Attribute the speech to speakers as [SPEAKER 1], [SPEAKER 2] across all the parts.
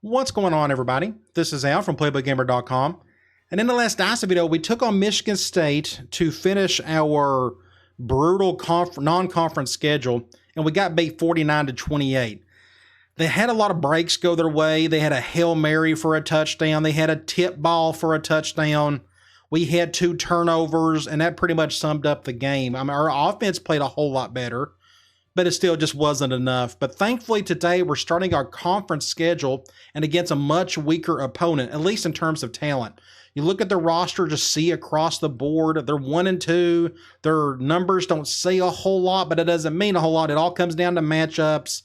[SPEAKER 1] What's going on, everybody? This is Al from PlaybookGamer.com. And in the last Dynasty video, we took on Michigan State to finish our brutal non-conference schedule, and we got beat 49-28. They had a lot of breaks go their way. They had a Hail Mary for a touchdown. They had a tip ball for a touchdown. We had 2 turnovers, and that pretty much summed up the game. I mean, our offense played a whole lot better, but it still just wasn't enough. But thankfully today we're starting our conference schedule and against a much weaker opponent, at least in terms of talent. You look at the roster, just see across the board, they're 1-2. Their numbers don't say a whole lot, but it doesn't mean a whole lot. It all comes down to matchups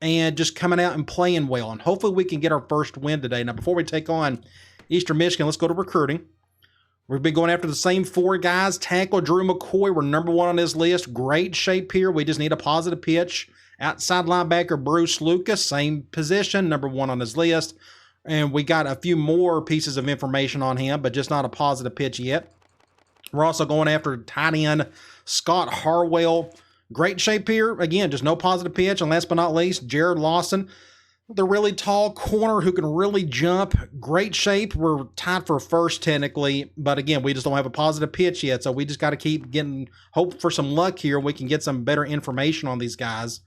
[SPEAKER 1] and just coming out and playing well. And hopefully we can get our first win today. Now, before we take on Eastern Michigan, let's go to recruiting. We've been going after the same 4 guys. Tackle Drew McCoy, we're number 1 on his list. Great shape here. We just need a positive pitch. Outside linebacker Bruce Lucas, same position, number 1 on his list. And we got a few more pieces of information on him, but just not a positive pitch yet. We're also going after tight end Scott Harwell. Great shape here. Again, just no positive pitch. And last but not least, Jared Lawson, the really tall corner who can really jump. Great shape. We're tied for first technically, but again, we just don't have a positive pitch yet, so we just got to keep getting hope for some luck here. We can get some better information on these guys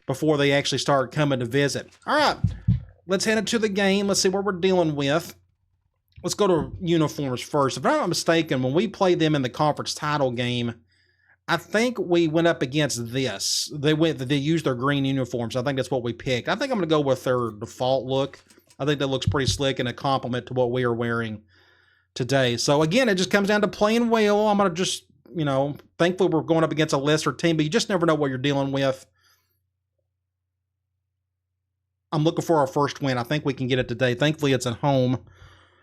[SPEAKER 1] before they actually start coming to visit. All right, let's head into the game. Let's see what we're dealing with. Let's go to uniforms first. If I'm not mistaken, when we played them in the conference title game, I think we went up against this. They used their green uniforms. I think that's what we picked. I think I'm going to go with their default look. I think that looks pretty slick and a compliment to what we are wearing today. So again, it just comes down to playing well. I'm going to just, thankfully we're going up against a lesser team, but you just never know what you're dealing with. I'm looking for our first win. I think we can get it today. Thankfully, it's at home.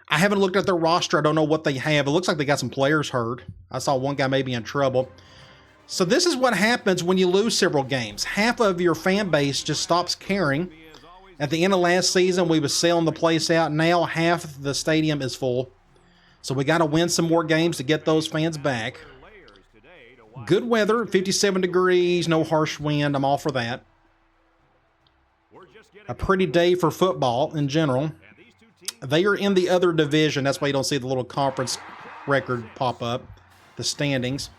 [SPEAKER 1] I haven't looked at their roster. I don't know what they have. It looks like they got some players hurt. I saw one guy maybe in trouble. So this is what happens when you lose several games. Half of your fan base just stops caring. At the end of last season, we was selling the place out. Now half the stadium is full. So we got to win some more games to get those fans back. Good weather, 57 degrees, no harsh wind. I'm all for that. A pretty day for football in general. They are in the other division. That's why you don't see the little conference record pop up, the standings.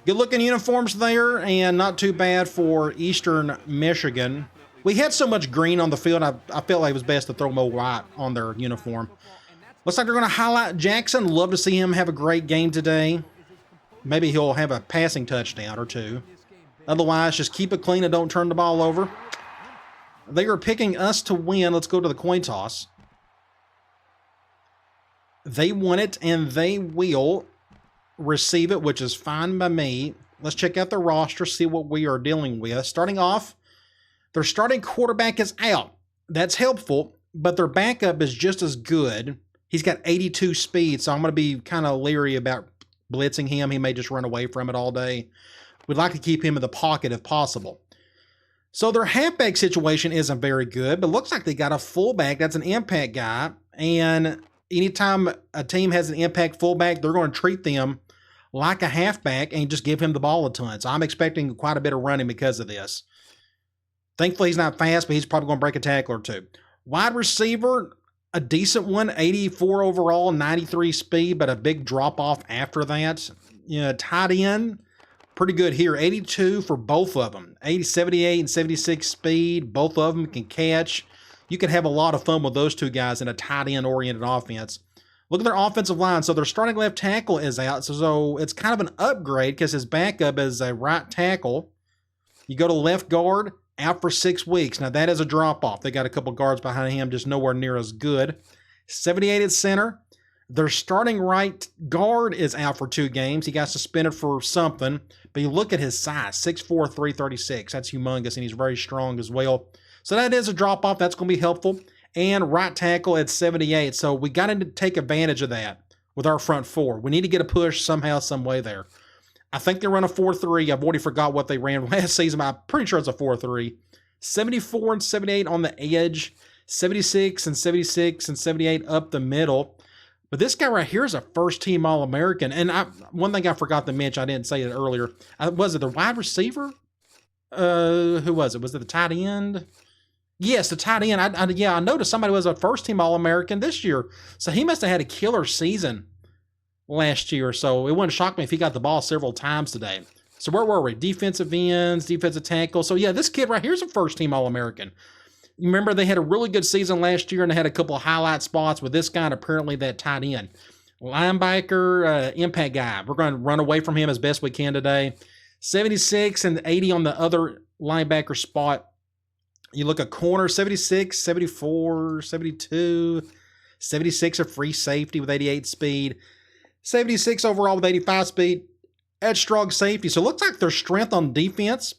[SPEAKER 1] Good looking uniforms there, and not too bad for Eastern Michigan. We had so much green on the field, I felt like it was best to throw more white on their uniform. Looks like they're going to highlight Jackson. Love to see him have a great game today. Maybe he'll have a passing touchdown or 2. Otherwise, just keep it clean and don't turn the ball over. They are picking us to win. Let's go to the coin toss. They want it, and they will receive it, which is fine by me. Let's check out the roster, see what we are dealing with. Starting off, their starting quarterback is out. That's helpful, but their backup is just as good. He's got 82 speed, so I'm going to be kind of leery about blitzing him. He may just run away from it all day. We'd like to keep him in the pocket if possible. So their halfback situation isn't very good, but looks like they got a fullback. That's an impact guy, and anytime a team has an impact fullback, they're going to treat them like a halfback and just give him the ball a ton. So I'm expecting quite a bit of running because of this. Thankfully, he's not fast, but he's probably going to break a tackle or 2. Wide receiver, a decent one, 84 overall, 93 speed, but a big drop-off after that. Tight end, pretty good here, 82 for both of them. 78 and 76 speed, both of them can catch. You can have a lot of fun with those 2 guys in a tight end-oriented offense. Look at their offensive line. So their starting left tackle is out. So it's kind of an upgrade because his backup is a right tackle. You go to left guard, out for 6 weeks. Now that is a drop-off. They got a couple guards behind him, just nowhere near as good. 78 at center. Their starting right guard is out for 2 games. He got suspended for something. But you look at his size, 6'4", 336. That's humongous, and he's very strong as well. So that is a drop-off. That's going to be helpful. And right tackle at 78. So we got to take advantage of that with our front 4. We need to get a push somehow, some way there. I think they run a 4-3. I've already forgot what they ran last season, but I'm pretty sure it's a 4-3. 74 and 78 on the edge. 76 and 76 and 78 up the middle. But this guy right here is a first-team All-American. And one thing I forgot to mention, I didn't say it earlier. Was it the wide receiver? Who was it? Was it the tight end? Yes, the tight end. Yeah, I noticed somebody was a first-team All-American this year. So he must have had a killer season last year. So it wouldn't shock me if he got the ball several times today. So where were we? Defensive ends, defensive tackle. So yeah, this kid right here is a first-team All-American. You remember they had a really good season last year and they had a couple of highlight spots with this guy and apparently that tight end. Linebacker, impact guy. We're going to run away from him as best we can today. 76 and 80 on the other linebacker spot. You look at corner, 76, 74, 72, 76 a free safety with 88 speed, 76 overall with 85 speed at strong safety. So it looks like their strength on defense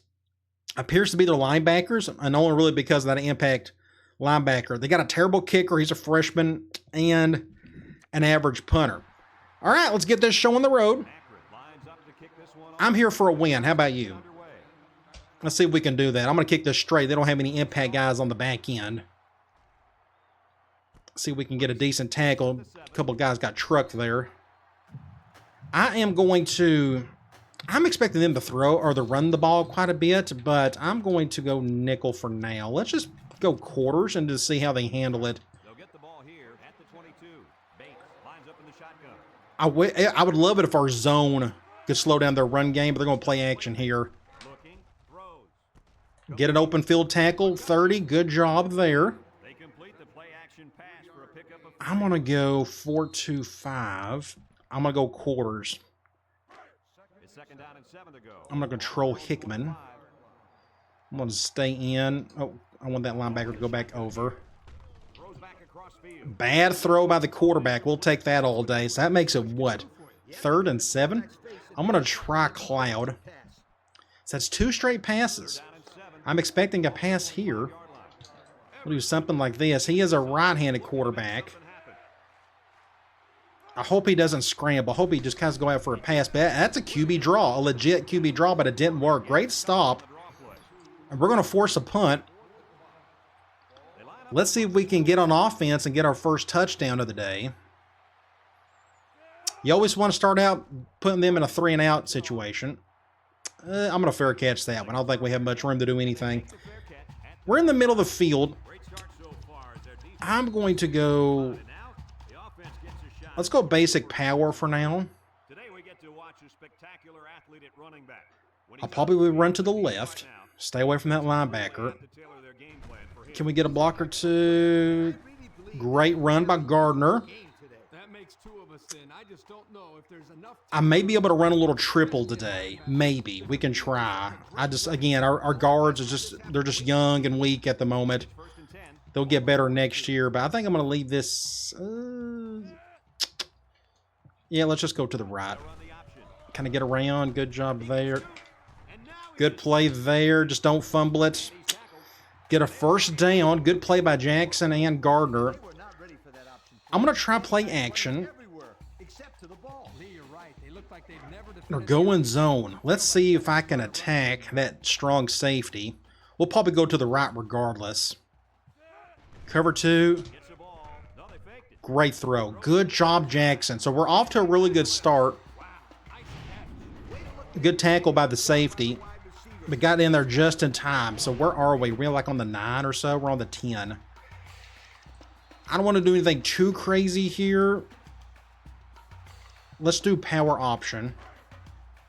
[SPEAKER 1] appears to be their linebackers, and only really because of that impact linebacker. They got a terrible kicker. He's a freshman and an average punter. All right, let's get this show on the road. I'm here for a win. How about you? Let's see if we can do that. I'm going to kick this straight. They don't have any impact guys on the back end. See if we can get a decent tackle. A couple guys got trucked there. I'm expecting them to throw or to run the ball quite a bit, but I'm going to go nickel for now. Let's just go quarters and just see how they handle it.
[SPEAKER 2] They'll get the ball here at the 22. Bates lines up in the shotgun.
[SPEAKER 1] I would love it if our zone could slow down their run game, but they're going to play action here. Get an open field tackle, 30. Good job there.
[SPEAKER 2] They complete the play action pass for a pickup of
[SPEAKER 1] I'm going to go 4-2-5. I'm going to go quarters.
[SPEAKER 2] It's second down and 7 to go.
[SPEAKER 1] I'm going to control Hickman. I'm going to stay in. Oh, I want that linebacker to go back over.
[SPEAKER 2] Throws back across field.
[SPEAKER 1] Bad throw by the quarterback. We'll take that all day. So that makes it what? 3rd and 7? I'm going to try Cloud. So that's 2 straight passes. I'm expecting a pass here. We'll do something like this. He is a right-handed quarterback. I hope he doesn't scramble. I hope he just kind of go out for a pass. But that's a QB draw, a legit QB draw, but it didn't work. Great stop. And we're going to force a punt. Let's see if we can get on offense and get our first touchdown of the day. You always want to start out putting them in a 3-and-out situation. I'm going to fair catch that one. I don't think we have much room to do anything. We're in the middle of the field. I'm going to go... Let's go basic power for now. I'll probably run to the left. Stay away from that linebacker. Can we get a block or two? Great run by Gardner. I may be able to run a little triple today. Maybe. We can try. Again, our guards they're just young and weak at the moment. They'll get better next year, but I think I'm going to leave this. Yeah, let's just go to the right. Kind of get around. Good job there. Good play there. Just don't fumble it. Get a first down. Good play by Jackson and Gardner. I'm going to try play action. Or go in zone. Let's see if I can attack that strong safety. We'll probably go to the right regardless. Cover 2. Great throw. Good job, Jackson. So we're off to a really good start. Good tackle by the safety. We got in there just in time. So where are we? We're like on the 9 or so. We're on the 10. I don't want to do anything too crazy here. Let's do power option.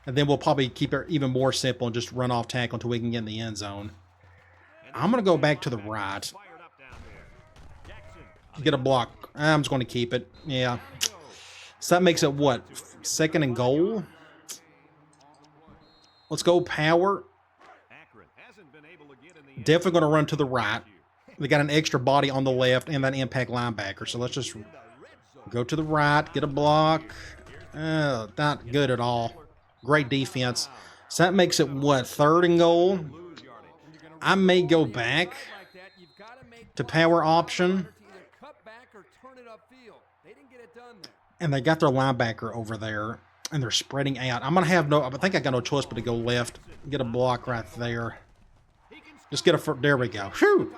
[SPEAKER 1] And then we'll probably keep it even more simple and just run off tackle until we can get in the end zone. I'm going to go back to the right. Get a block. I'm just going to keep it. Yeah. So that makes it what? 2nd and goal? Let's go power. Definitely going to run to the right. They got an extra body on the left and that impact linebacker. So let's just go to the right. Get a block. Not good at all. Great defense. So that makes it what? 3rd and goal? I may go back to power option. And they got their linebacker over there. And they're spreading out. I'm going to have I think I got no choice but to go left. Get a block right there. Just get there we go. Whew.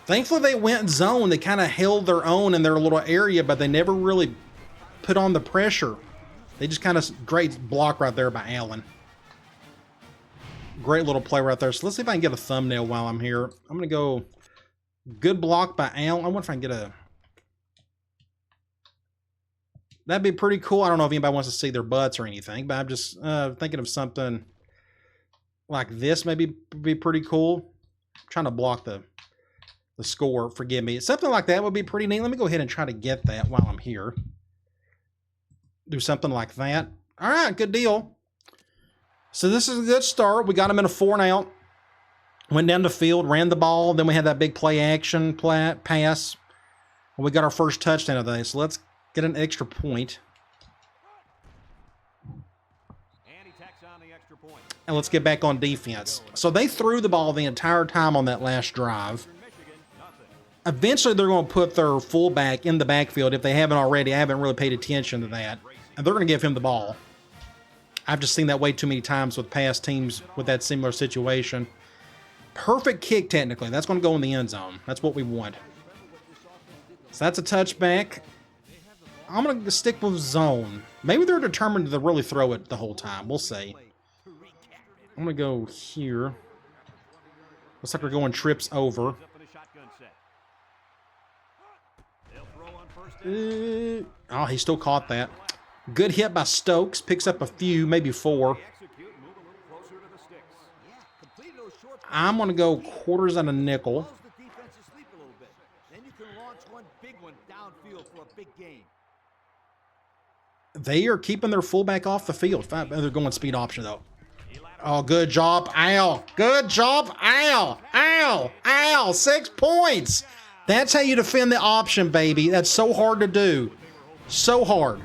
[SPEAKER 1] Thankfully they went zone. They kind of held their own in their little area, but they never really put on the pressure. They just kind of, great block right there by Allen. Great little play right there. So let's see if I can get a thumbnail while I'm here. I'm going to go Good block by Al. I wonder if I can get a... That'd be pretty cool. I don't know if anybody wants to see their butts or anything, but I'm just thinking of something like this maybe be pretty cool. I'm trying to block the score. Forgive me. Something like that would be pretty neat. Let me go ahead and try to get that while I'm here. Do something like that. All right, good deal. So this is a good start. We got him in a 4-and-out. Went down the field, ran the ball. Then we had that big play action pass. We got our first touchdown of the day. So let's get an extra point.
[SPEAKER 2] And he tacks on the extra point.
[SPEAKER 1] And let's get back on defense. So they threw the ball the entire time on that last drive. Eventually, they're going to put their fullback in the backfield. If they haven't already, I haven't really paid attention to that. And they're going to give him the ball. I've just seen that way too many times with past teams with that similar situation. Perfect kick, technically. That's going to go in the end zone. That's what we want. So that's a touchback. I'm going to stick with zone. Maybe they're determined to really throw it the whole time. We'll see. I'm going to go here. Looks like we're going trips over. Oh, he still caught that. Good hit by Stokes. Picks up a few, maybe 4. I'm going to go quarters on a nickel. They are keeping their fullback off the field. They're going speed option, though. Oh, good job, Al. Good job, Al. Al. Al. 6 points. That's how you defend the option, baby. That's so hard to do. So hard.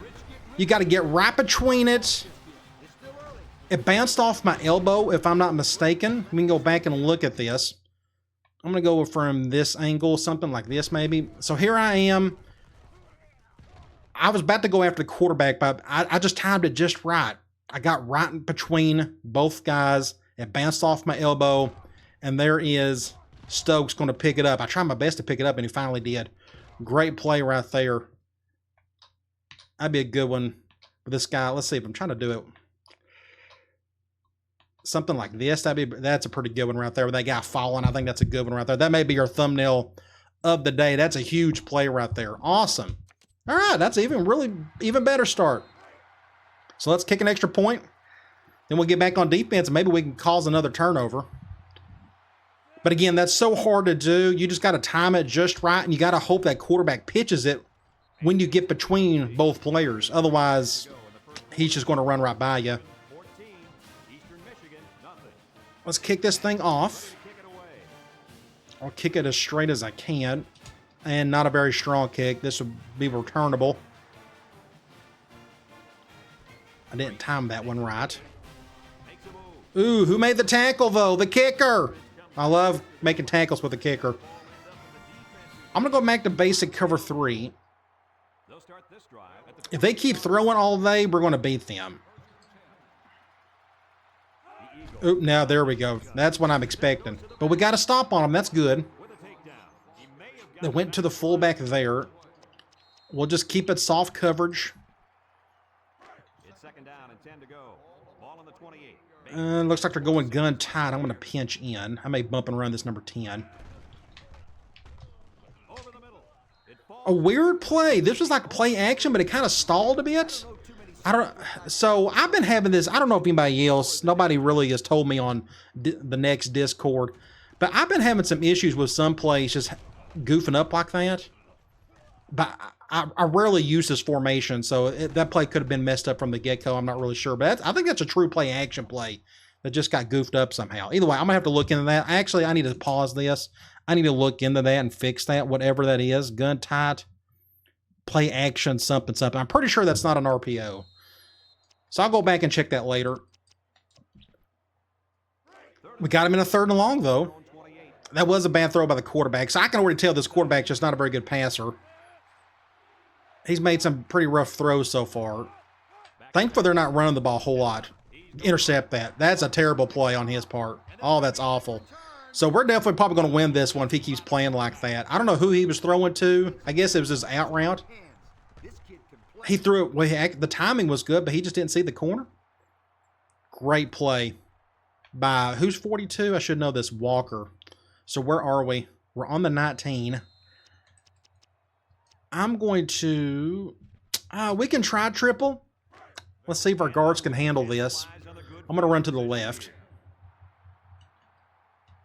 [SPEAKER 1] You got to get right between it. It bounced off my elbow, if I'm not mistaken. We can go back and look at this. I'm going to go from this angle, something like this maybe. So here I am. I was about to go after the quarterback, but I just timed it just right. I got right in between both guys. It bounced off my elbow, and there is Stokes going to pick it up. I tried my best to pick it up, and he finally did. Great play right there. That'd be a good one for this guy. Let's see if I'm trying to do it. Something like this. That's a pretty good one right there with that guy falling. I think that's a good one right there. That may be your thumbnail of the day. That's a huge play right there. Awesome. All right, that's even better start. So let's kick an extra point. Then we'll get back on defense, and maybe we can cause another turnover. But again, that's so hard to do. You just got to time it just right, and you got to hope that quarterback pitches it when you get between both players. Otherwise, he's just going to run right by you. Let's kick this thing off. I'll kick it as straight as I can. And not a very strong kick. This will be returnable. I didn't time that one right. Ooh, who made the tackle, though? The kicker. I love making tackles with the kicker. I'm going to go back to basic cover 3. If they keep throwing all day, we're going to beat them. Oop, now there we go. That's what I'm expecting. But we got to stop on them. That's good. They went to the fullback there. We'll just keep it soft coverage.
[SPEAKER 2] It's 2nd down and 10 to go. Ball on the 28.
[SPEAKER 1] Looks like they're going gun tight. I'm going to pinch in. I may bump and run this number 10.
[SPEAKER 2] Over the middle.
[SPEAKER 1] A weird play. This was like play action, but it kind of stalled a bit. So I've been having this. I don't know if anybody else, nobody really has told me on the next Discord, but I've been having some issues with some plays just goofing up like that. But I rarely use this formation, so that play could have been messed up from the get-go. I'm not really sure, but I think that's a true play action play that just got goofed up somehow. Either way, I'm gonna have to look into that. Actually, I need to pause this. I need to look into that and fix that, whatever that is. Gun tight, play action, something. I'm pretty sure that's not an RPO. So I'll go back and check that later. We got him in a 3rd and long, though. That was a bad throw by the quarterback. So I can already tell this quarterback's just not a very good passer. He's made some pretty rough throws so far. Thankfully, they're not running the ball a whole lot. Intercept that. That's a terrible play on his part. Oh, that's awful. So we're definitely probably going to win this one if he keeps playing like that. I don't know who he was throwing to. I guess it was his out route. He threw it. Well, the timing was good, but he just didn't see the corner. Great play by, who's 42? I should know this, Walker. So where are we? We're on the 19. I'm going to... we can try triple. Let's see if our guards can handle this. I'm going to run to the left.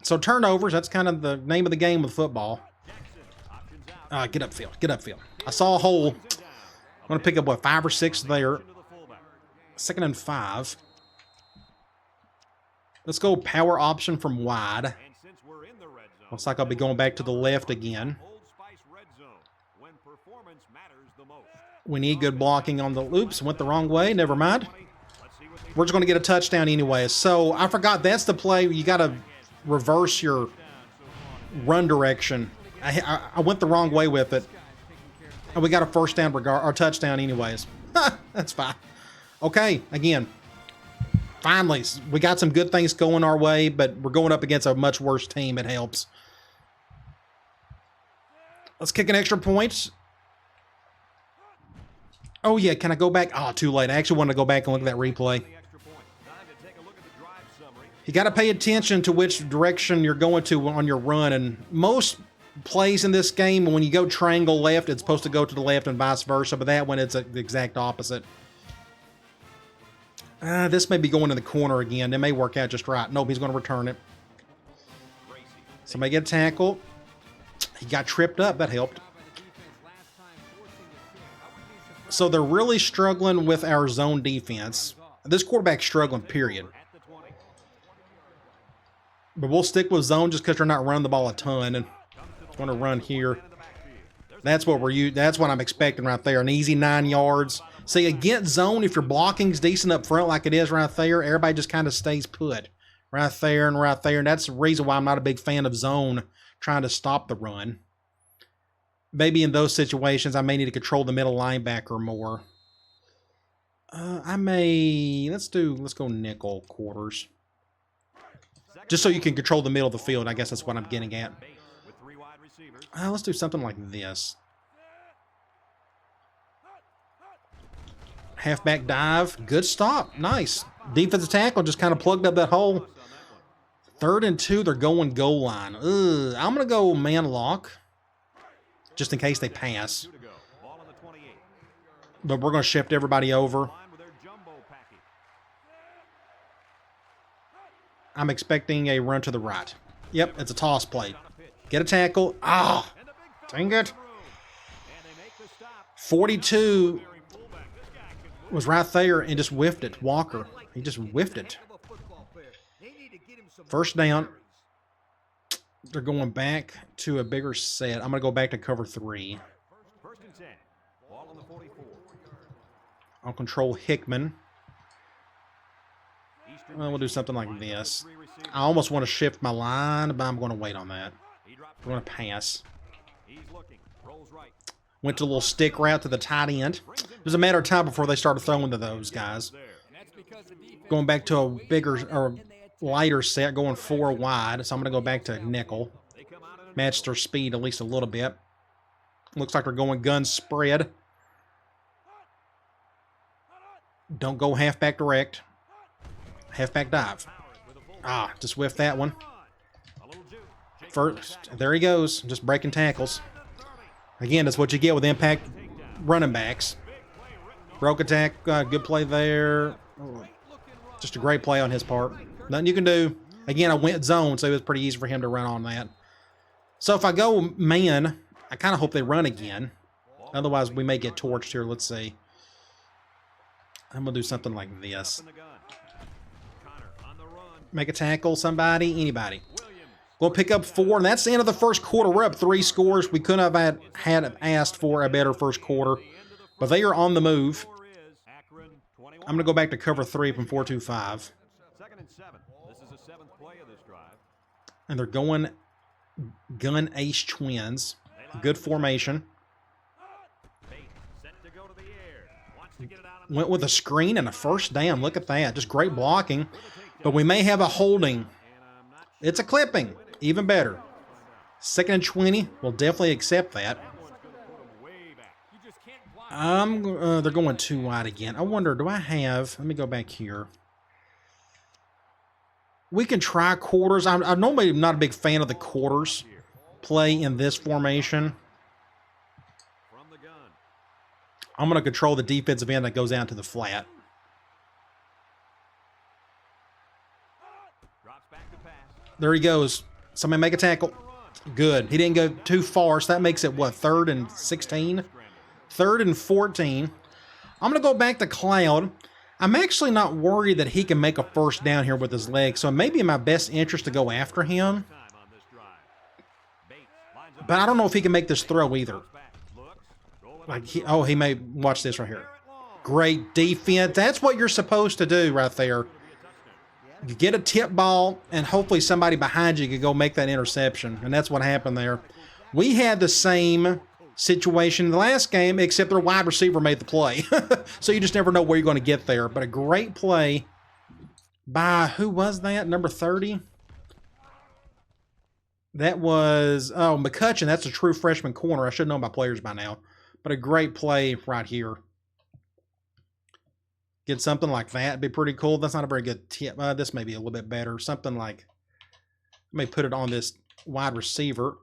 [SPEAKER 1] So turnovers, that's kind of the name of the game with football. Get upfield, get upfield. I saw a hole. I'm going to pick up, what, 5 or 6 there. 2nd and 5. Let's go power option from wide. Looks like I'll be going back to the left again. We need good blocking on the... Oops, went the wrong way. Never mind. We're just going to get a touchdown anyway. So I forgot that's the play. You got to reverse your run direction. I went the wrong way with it. And we got a first down or touchdown anyways. That's fine. Okay, again. Finally, we got some good things going our way, but we're going up against a much worse team. It helps. Let's kick an extra point. Oh, yeah. Can I go back? Oh, too late. I actually want to go back and look at that replay. You got to pay attention to which direction you're going to on your run. And most plays in this game, when you go triangle left, it's supposed to go to the left and vice versa. But that one, it's the exact opposite. This may be going in the corner again. It may work out just right. Nope, he's going to return it. Somebody get a tackle. He got tripped up. That helped. So they're really struggling with our zone defense. This quarterback's struggling, period. But we'll stick with zone just because they're not running the ball a ton. And going to run here. That's what that's what I'm expecting right there. An easy 9 yards. See, against zone, if your blocking's decent up front like it is right there, everybody just kind of stays put right there and right there. And that's the reason why I'm not a big fan of zone trying to stop the run. Maybe in those situations, I may need to control the middle linebacker more. Let's go nickel quarters. Just so you can control the middle of the field. I guess that's what I'm getting at. Let's do something like this. Halfback dive. Good stop. Nice. Defensive tackle just kind of plugged up that hole. 3rd and 2. They're going goal line. I'm going to go man lock. Just in case they pass. But we're going to shift everybody over. I'm expecting a run to the right. Yep, it's a toss play. Get a tackle. Ah, dang it. 42 was right there and just whiffed it. Walker, he just whiffed it. First down. They're going back to a bigger set. I'm going to go back to cover 3. I'll control Hickman. Well, we'll do something like this. I almost want to shift my line, but I'm going to wait on that. I'm going to pass. Went to a little stick route to the tight end. It was a matter of time before they started throwing to those guys. Going back to a bigger or lighter set, going 4 wide. So I'm going to go back to nickel. Match their speed at least a little bit. Looks like they're going gun spread. Don't go halfback direct. Halfback dive. Just whiffed that one. First, there he goes. Just breaking tackles. Again, that's what you get with impact running backs. Broke attack. Good play there. Just a great play on his part. Nothing you can do. Again, I went zone, so it was pretty easy for him to run on that. So if I go man, I kind of hope they run again. Otherwise, we may get torched here. Let's see. I'm going to do something like this. Make a tackle, somebody, anybody. We'll pick up 4, and that's the end of the first quarter. We're up 3 scores. We couldn't have had asked for a better first quarter, but they are on the move. I'm going to go back to cover 3 from 4-2-5. And they're going gun ace twins. Good formation. Went with a screen and a first down. Look at that. Just great blocking. But we may have a holding. It's a clipping. Even better. 2nd and 20. We'll definitely accept that. They're going 2 wide again. I wonder, do I have... Let me go back here. We can try quarters. I'm normally not a big fan of the quarters. play in this formation.
[SPEAKER 2] From the gun.
[SPEAKER 1] I'm going to control the defensive end that goes down to the flat.
[SPEAKER 2] Drops back to pass.
[SPEAKER 1] There he goes. Somebody make a tackle. Good. He didn't go too far, so that makes it, what, 3rd and 16? 3rd and 14. I'm going to go back to Cloud. I'm actually not worried that he can make a first down here with his legs, so it may be in my best interest to go after him. But I don't know if he can make this throw either. Like he may, watch this right here. Great defense. That's what you're supposed to do right there. You get a tip ball, and hopefully somebody behind you can go make that interception. And that's what happened there. We had the same situation in the last game, except their wide receiver made the play. So you just never know where you're going to get there. But a great play by, who was that? Number 30? That was, oh, McCutcheon. That's a true freshman corner. I should know my players by now. But a great play right here. Get something like that. It'd be pretty cool. That's not a very good tip. This may be a little bit better. Something like, let me put it on this wide receiver.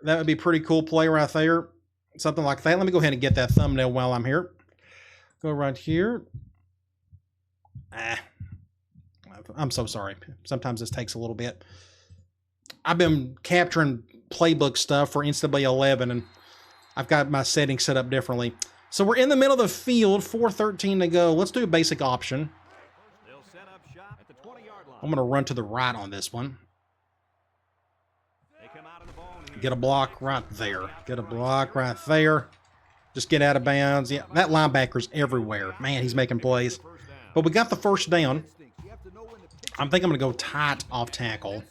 [SPEAKER 1] That would be a pretty cool play right there. Something like that. Let me go ahead and get that thumbnail while I'm here. Go right here. I'm so sorry. Sometimes this takes a little bit. I've been capturing playbook stuff for NCAA 11, and I've got my settings set up differently. So we're in the middle of the field, 4:13 to go. Let's do a basic option.
[SPEAKER 2] They'll set up shop at the 20-yard line.
[SPEAKER 1] I'm going to run to the right on this one.
[SPEAKER 2] They come out of the ball here.
[SPEAKER 1] Get a block right there. Get a block right there. Just get out of bounds. Yeah, that linebacker's everywhere. Man, he's making plays. But we got the first down. I think I'm going to go tight off tackle.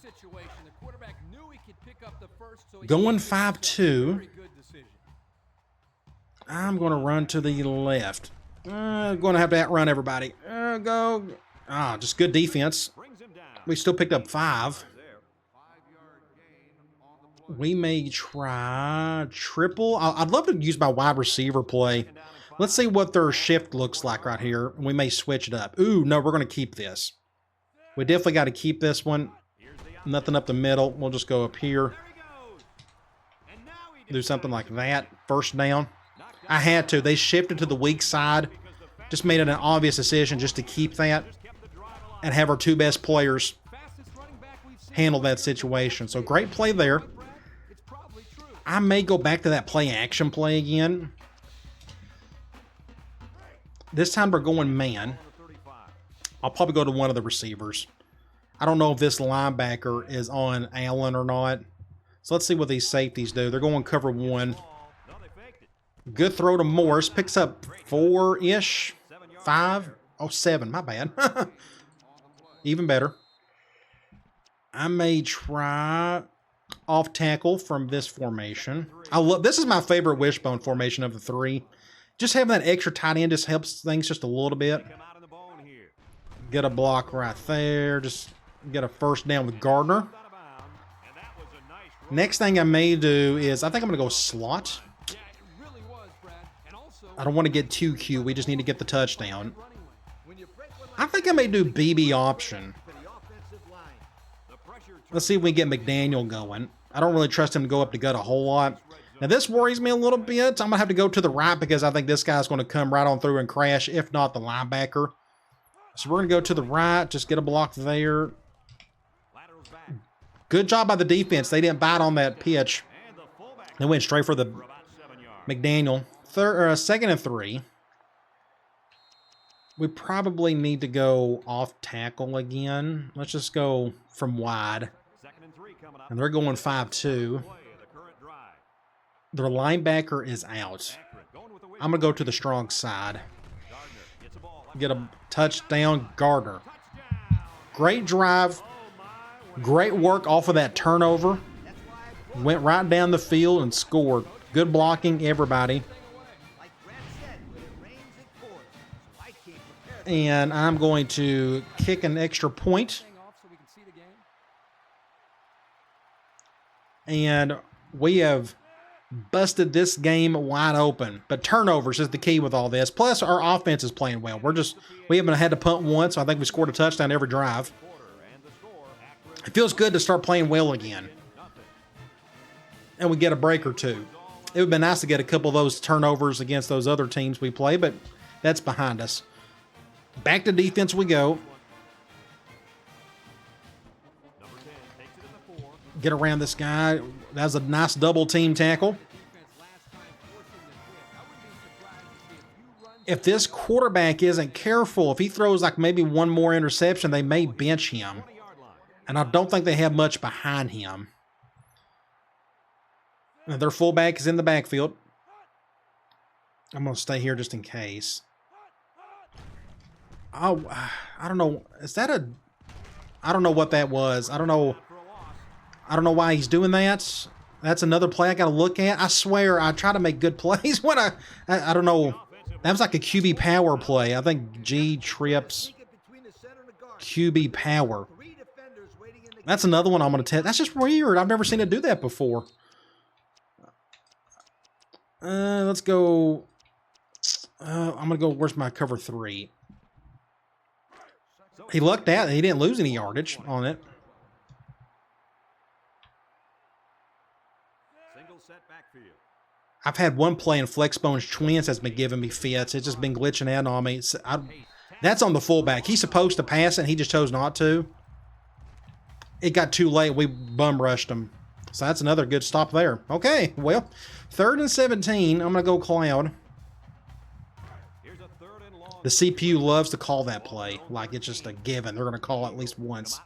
[SPEAKER 1] Going 5-2. I'm going to run to the left. Going to have to outrun everybody. Go. Just good defense. We still picked up 5. We may try triple. I'd love to use my wide receiver play. Let's see what their shift looks like right here. We may switch it up. Ooh, no, we're going to keep this. We definitely got to keep this one. Nothing up the middle. We'll just go up here. Do something like that. First down. I had to. They shifted to the weak side. Just made it an obvious decision just to keep that and have our 2 best players handle that situation. So great play there. I may go back to that play action play again. This time we're going man. I'll probably go to one of the receivers. I don't know if this linebacker is on Allen or not. So let's see what these safeties do. They're going cover 1. Good throw to Morris. Picks up 4-ish. 5. Oh, 7. My bad. Even better. I may try off tackle from this formation. This is my favorite wishbone formation of the 3. Just having that extra tight end just helps things just a little bit. Get a block right there. Just get a first down with Gardner. Next thing I may do is, I think I'm going to go slot. I don't want to get too cute. We just need to get the touchdown. I think I may do BB option. Let's see if we get McDaniel going. I don't really trust him to go up to gut a whole lot. Now, this worries me a little bit. I'm going to have to go to the right because I think this guy's going to come right on through and crash, if not the linebacker. So we're going to go to the right. Just get a block there. Good job by the defense. They didn't bite on that pitch. They went straight for the McDaniel. 2nd and 3. We probably need to go off tackle again. Let's just go from wide. And they're going 5-2. Their linebacker is out. I'm going to go to the strong side. Get a touchdown, Gardner. Great drive. Great work off of that turnover. Went right down the field and scored. Good blocking, everybody. And I'm going to kick an extra point. And we have busted this game wide open. But turnovers is the key with all this. Plus, our offense is playing well. We haven't had to punt once, so I think we scored a touchdown every drive. It feels good to start playing well again. And we get a break or two. It would have been nice to get a couple of those turnovers against those other teams we play, but that's behind us. Back to defense we go. Get around this guy. That was a nice double team tackle. If this quarterback isn't careful, if he throws like maybe one more interception, they may bench him. And I don't think they have much behind him. Now, their fullback is in the backfield. I'm going to stay here just in case. Oh, I don't know. Is that a... I don't know what that was. I don't know why he's doing that. That's another play I got to look at. I swear I try to make good plays when I don't know. That was like a QB power play. I think G trips QB power. That's another one I'm going to test. That's just weird. I've never seen it do that before. Let's go. I'm going to go. Where's my cover 3? He lucked out. He didn't lose any yardage on it. I've had one play in Flexbone's Twins that's been giving me fits. It's just been glitching out on me. That's on the fullback. He's supposed to pass it, and he just chose not to. It got too late. We bum rushed him. So that's another good stop there. Okay, well, 3rd and 17. I'm going to go Cloud. The CPU loves to call that play like it's just a given. They're going to call it at least once.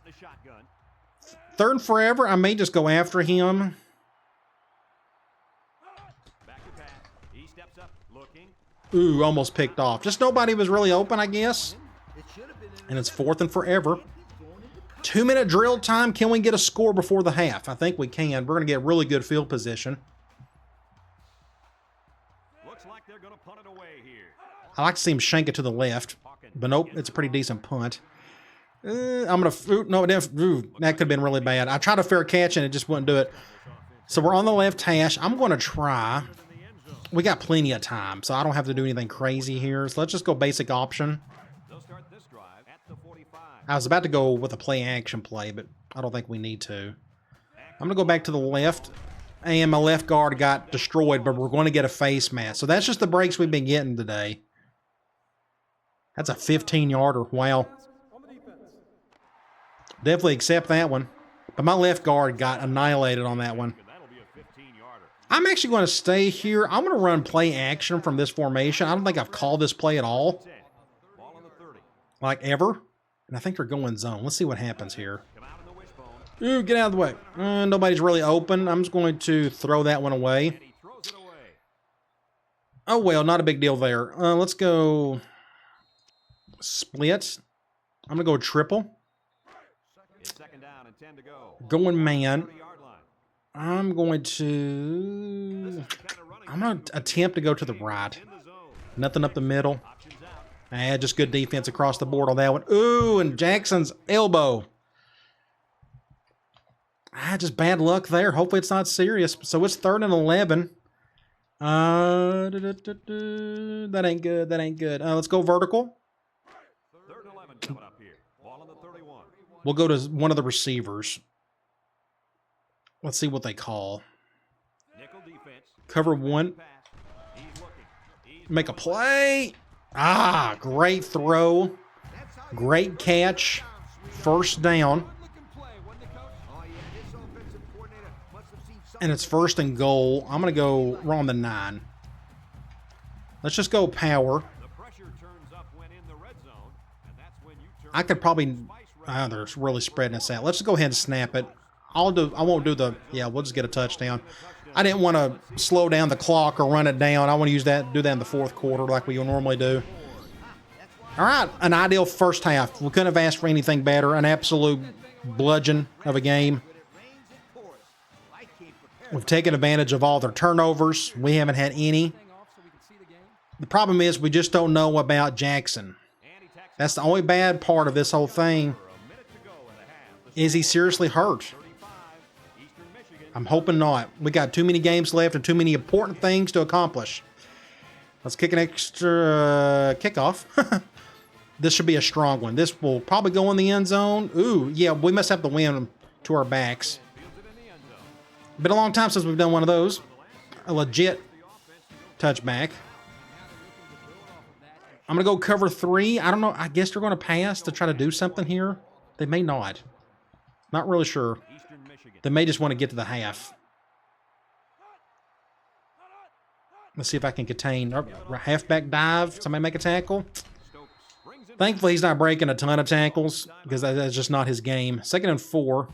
[SPEAKER 1] 3rd and forever. I may just go after him. Ooh, almost picked off. Just nobody was really open, I guess. And it's 4th and forever. 2-minute drill time. Can we get a score before the half? I think we can. We're going to get really good field position.
[SPEAKER 2] Looks like they're going to punt it away here.
[SPEAKER 1] I like to see him shank it to the left. But nope, it's a pretty decent punt. I'm going to... No, that could have been really bad. I tried a fair catch and it just wouldn't do it. So we're on the left hash. I'm going to try... We got plenty of time, so I don't have to do anything crazy here. So let's just go basic option. I was about to go with a play action play, but I don't think we need to. I'm going to go back to the left. And my left guard got destroyed, but we're going to get a face mask. So that's just the breaks we've been getting today. That's a 15-yarder. Wow. Definitely accept that one. But my left guard got annihilated on that one. I'm actually going to stay here. I'm going to run play action from this formation. I don't think I've called this play at all. Like ever. And I think they're going zone. Let's see what happens here. Ooh, get out of the way. Nobody's really open. I'm just going to throw that one away. Oh, well, not a big deal there. Let's go split. I'm going to go triple. Going man. I'm going to attempt to go to the right. Nothing up the middle. Just good defense across the board on that one. Ooh, and Jackson's elbow. Just bad luck there. Hopefully it's not serious. So it's 3rd and 11. That ain't good. That ain't good. Let's go vertical.
[SPEAKER 2] 3rd and 11 coming up here. Ball on the 31.
[SPEAKER 1] We'll go to one of the receivers. Let's see what they call. Cover 1. Make a play. Great throw. Great catch. 1st down. And it's 1st and goal. I'm going to go, we're on the 9. Let's just go power. I could probably, they're really spreading us out. Let's just go ahead and snap it. I won't do the, we'll just get a touchdown. I didn't want to slow down the clock or run it down. I want to do that in the 4th quarter like we normally do. All right, an ideal first half. We couldn't have asked for anything better. An absolute bludgeon of a game. We've taken advantage of all their turnovers. We haven't had any. The problem is we just don't know about Jackson. That's the only bad part of this whole thing. Is he seriously hurt? I'm hoping not. We got too many games left and too many important things to accomplish. Let's kick an extra kickoff. This should be a strong one. This will probably go in the end zone. Ooh, yeah, we must have to win to our backs. Been a long time since we've done one of those. A legit touchback. I'm going to go cover 3. I don't know. I guess they're going to pass to try to do something here. They may not. Not really sure. They may just want to get to the half. Let's see if I can contain. Halfback dive. Somebody make a tackle. Thankfully, he's not breaking a ton of tackles because that's just not his game. 2nd and 4.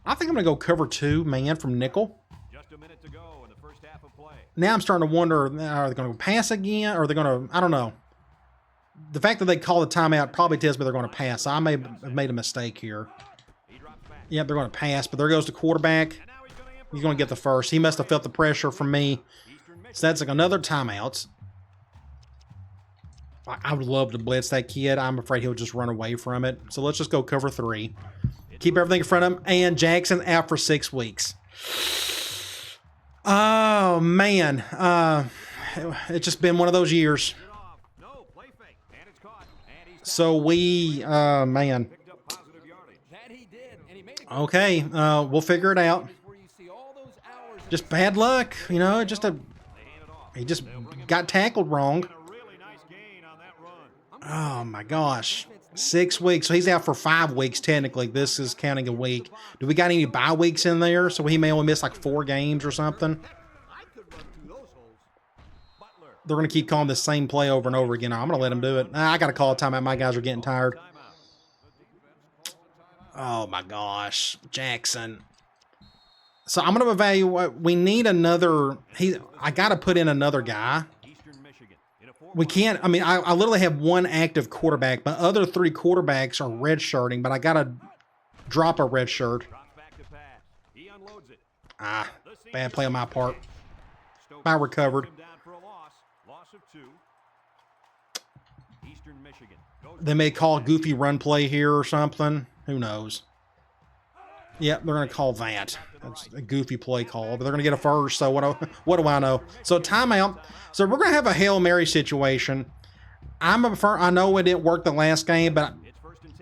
[SPEAKER 1] I think I'm going to go cover 2, man, from nickel.
[SPEAKER 2] Just a minute to go in the first half of play.
[SPEAKER 1] Now I'm starting to wonder, are they going to pass again? Or are they going to, I don't know. The fact that they call the timeout probably tells me they're going to pass. I may have made a mistake here. Yep, they're going to pass, but there goes the quarterback. He's going to get the first. He must have felt the pressure from me. So that's like another timeout. I would love to blitz that kid. I'm afraid he'll just run away from it. So let's just go cover 3. Keep everything in front of him. And Jackson out for 6 weeks. Oh, man. It's just been one of those years. So we, man. Okay, we'll figure it out. Just bad luck, you know, he just got tackled wrong. Oh my gosh. 6 weeks. So he's out for 5 weeks technically. This is counting a week. Do we got any bye weeks in there? So he may only miss like 4 games or something. They're going to keep calling the same play over and over again. I'm going to let him do it. I got to call a timeout. My guys are getting tired. Oh my gosh. Jackson. So I'm going to evaluate. We need another. I got to put in another guy. We can't. I mean, I literally have 1 active quarterback. My other 3 quarterbacks are redshirting, but I got to drop a red shirt. Bad play on my part. I recovered. They may call a goofy run play here or something. Who knows? Yep, they're going to call that. That's a goofy play call, but they're going to get a first, so what do I know? So timeout. So we're going to have a Hail Mary situation. I know it didn't work the last game, but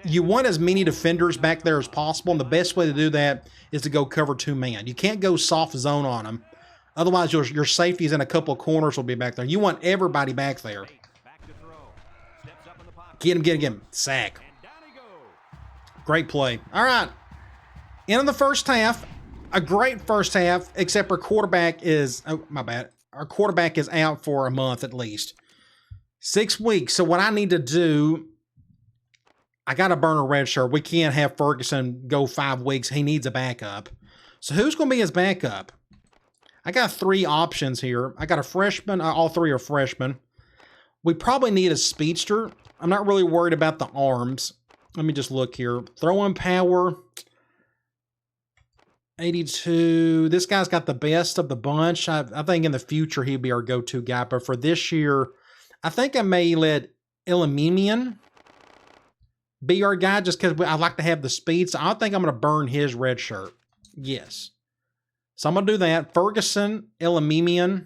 [SPEAKER 1] you want as many defenders back there as possible, and the best way to do that is to go cover 2 man. You can't go soft zone on them. Otherwise, your safeties in a couple of corners will be back there. You want everybody back there. Get him. Sack. Great play. All right. End of the first half. A great first half, except our quarterback is, oh, my bad. Our quarterback is out for a month at least. 6 weeks. So what I need to do, I got to burn a red shirt. We can't have Ferguson go 5 weeks. He needs a backup. So who's going to be his backup? I got 3 options here. I got a freshman. All 3 are freshmen. We probably need a speedster. I'm not really worried about the arms. Let me just look here. Throwing power. 82. This guy's got the best of the bunch. I think in the future he'd be our go-to guy. But for this year, I think I may let Elamimian be our guy just because I like to have the speed. So I think I'm going to burn his red shirt. Yes. So I'm going to do that. Ferguson, Elamimian.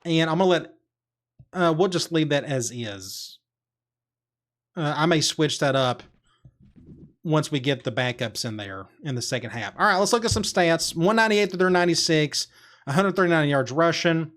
[SPEAKER 1] And I'm going to let... we'll just leave that as is. I may switch that up once we get the backups in there in the second half. All right, let's look at some stats. 198 to their 96, 139 yards rushing.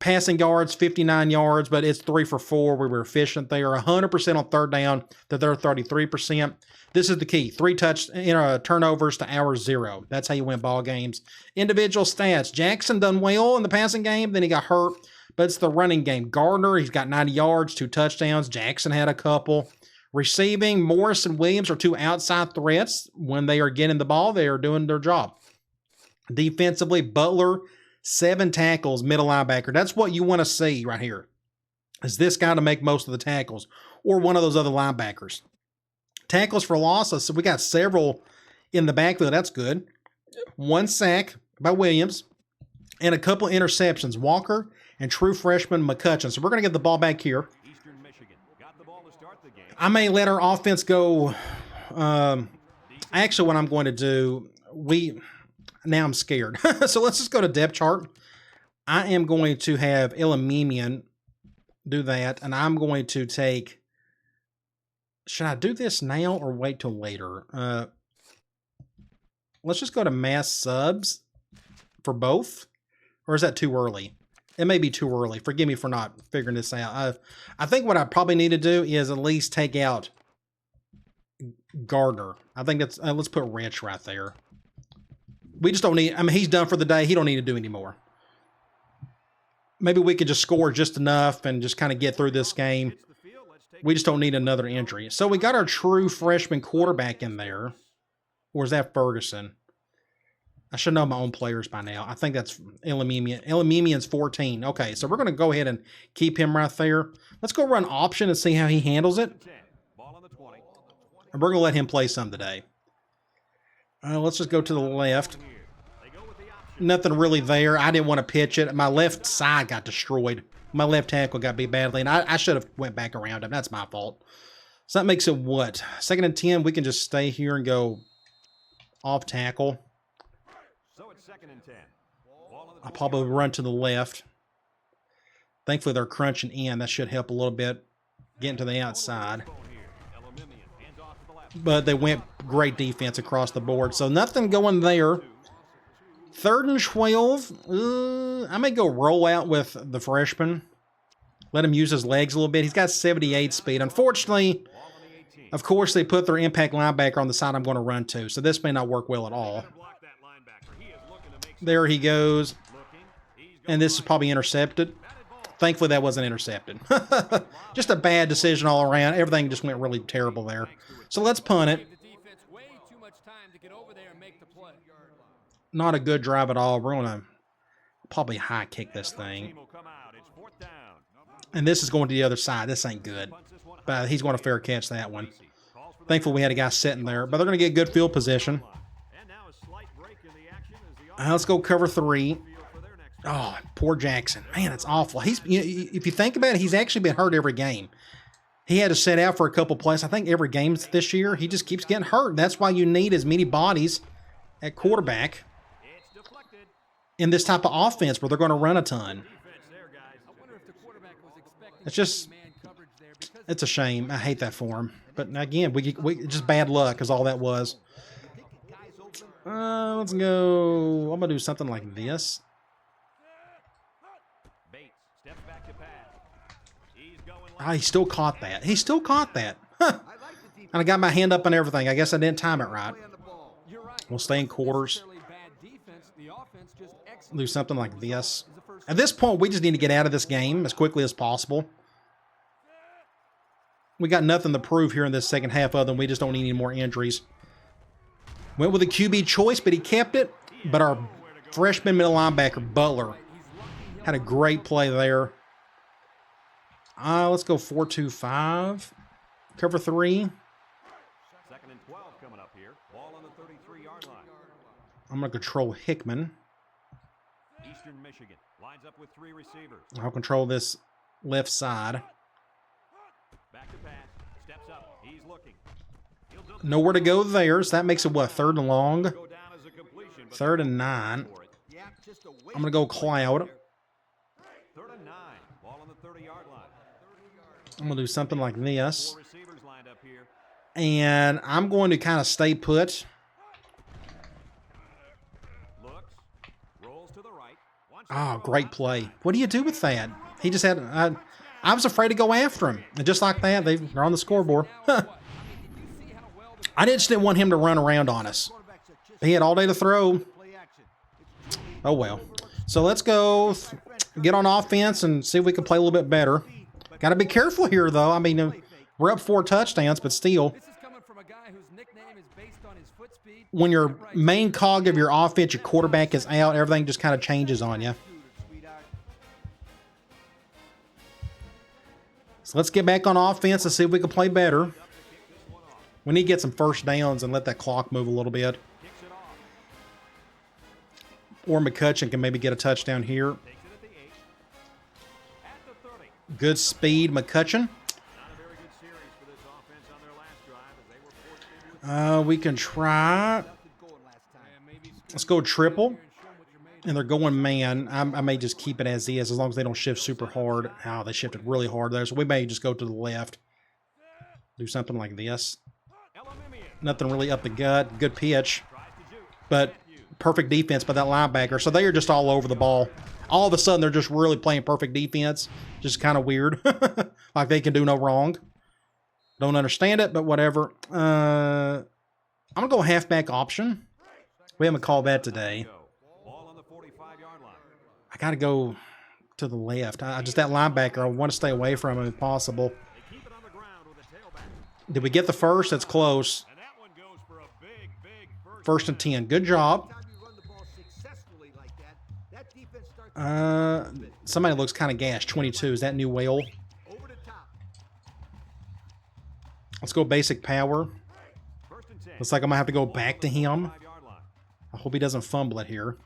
[SPEAKER 1] Passing yards, 59 yards, but it's 3 for 4. We were efficient there. 100% on third down to their 33%. This is the key. 3 turnovers to our 0. That's how you win ball games. Individual stats. Jackson done well in the passing game. Then he got hurt, but it's the running game. Gardner, he's got 90 yards, 2 touchdowns. Jackson had a couple. Receiving, Morris and Williams are 2 outside threats. When they are getting the ball, they are doing their job. Defensively, Butler, 7 tackles, middle linebacker. That's what you want to see right here. Is this guy to make most of the tackles or one of those other linebackers. Tackles for losses. So we got several in the backfield. That's good. 1 sack by Williams and a couple of interceptions. Walker and true freshman McCutcheon. So we're going to get the ball back here. I may let our offense go. Actually, what I'm going to do, now I'm scared. So let's just go to depth chart. I am going to have Elamimian do that, and I'm going to take Should I do this now or wait till later? Let's just go to mass subs for both. Or is that too early? It may be too early. Forgive me for not figuring this out. I think what I probably need to do is at least take out Gardner. I think that's... let's put Rich right there. We just don't need... I mean, he's done for the day. He don't need to do anymore. Maybe we could just score just enough and just kind of get through this game. We just don't need another injury. So we got our true freshman quarterback in there. Or is that Ferguson? I should know my own players by now. I think that's Elamimian. Elamimian's 14. Okay, so we're going to go ahead and keep him right there. Let's go run option and see how he handles it. And we're going to let him play some today. Let's just go to the left. Nothing really there. I didn't want to pitch it. My left side got destroyed. My left tackle got beat badly, and I should have went back around him. That's my fault. So that makes it what? 2nd and 10. We can just stay here and go off tackle.
[SPEAKER 2] So it's 2nd and 10.
[SPEAKER 1] I'll probably run to the left. Thankfully, they're crunching in. That should help a little bit getting to the outside. But they went great defense across the board. So nothing going there. 3rd and 12. I may go roll out with the freshman. Let him use his legs a little bit. He's got 78 speed. Unfortunately, of course, they put their impact linebacker on the side I'm going to run to. So this may not work well at all. There he goes. And this is probably intercepted. Thankfully, that wasn't intercepted. Just a bad decision all around. Everything just went really terrible there. So let's punt it. Not a good drive at all. We're going to probably high kick this thing. And this is going to the other side. This ain't good. But he's going to fair catch that one. Thankfully, we had a guy sitting there. But they're going to get good field position. Let's go cover 3. Oh, poor Jackson. Man, it's awful. If you think about it, he's actually been hurt every game. He had to sit out for a couple plays. I think every game this year, he just keeps getting hurt. That's why you need as many bodies at quarterback in this type of offense where they're going to run a ton. It's a shame. I hate that for him. But again, we just bad luck is all that was. Let's go. I'm going to do something like this. He still caught that. He still caught that. Huh. And I got my hand up on everything. I guess I didn't time it right. We'll stay in quarters. Do something like this. At this point, we just need to get out of this game as quickly as possible. We got nothing to prove here in this second half other than we just don't need any more injuries. Went with a QB choice, but he kept it. But our freshman middle linebacker, Butler, had a great play there. Let's go 4-2-5. Cover 3.
[SPEAKER 2] 2nd and 12 coming up here. Ball on the 33-yard line.
[SPEAKER 1] I'm going to control Hickman.
[SPEAKER 2] Eastern Michigan lines up with 3 receivers.
[SPEAKER 1] I'll control this left side.
[SPEAKER 2] Back to pass. Steps up. He's looking.
[SPEAKER 1] Nowhere to go there. So that makes it what? 3rd and long. 3rd and 9. I'm going to go Cloud.
[SPEAKER 2] 3rd and 9. Ball on the 30-yard line.
[SPEAKER 1] I'm going to do something like this. And I'm going to kind of stay put. Oh, great play. What do you do with that? He just had... I was afraid to go after him. And just like that, they're on the scoreboard. Huh. I just didn't want him to run around on us. He had all day to throw. Oh, well. So let's go get on offense and see if we can play a little bit better. Got to be careful here, though. I mean, we're up 4 touchdowns, but still. When your main cog of your offense, your quarterback is out, everything just kind of changes on you. So let's get back on offense and see if we can play better. We need to get some first downs and let that clock move a little bit. Or McCutcheon can maybe get a touchdown here. Good speed, McCutcheon. We can try. Let's go triple. And they're going man. I may just keep it as is long as they don't shift super hard. Oh, they shifted really hard there. So we may just go to the left. Do something like this. Nothing really up the gut. Good pitch. But perfect defense by that linebacker. So they are just all over the ball. All of a sudden, they're just really playing perfect defense. Just kind of weird. Like they can do no wrong. Don't understand it, but whatever. I'm going to go halfback option. We haven't called that today. I got to go to the left. Just that linebacker, I want to stay away from him if possible. Did we get the first? That's close. 1st and 10. Good job. Somebody looks kind of gashed. 22. Is that New Whale? Let's go basic power. Looks like I'm going to have to go back to him. I hope he doesn't fumble it here.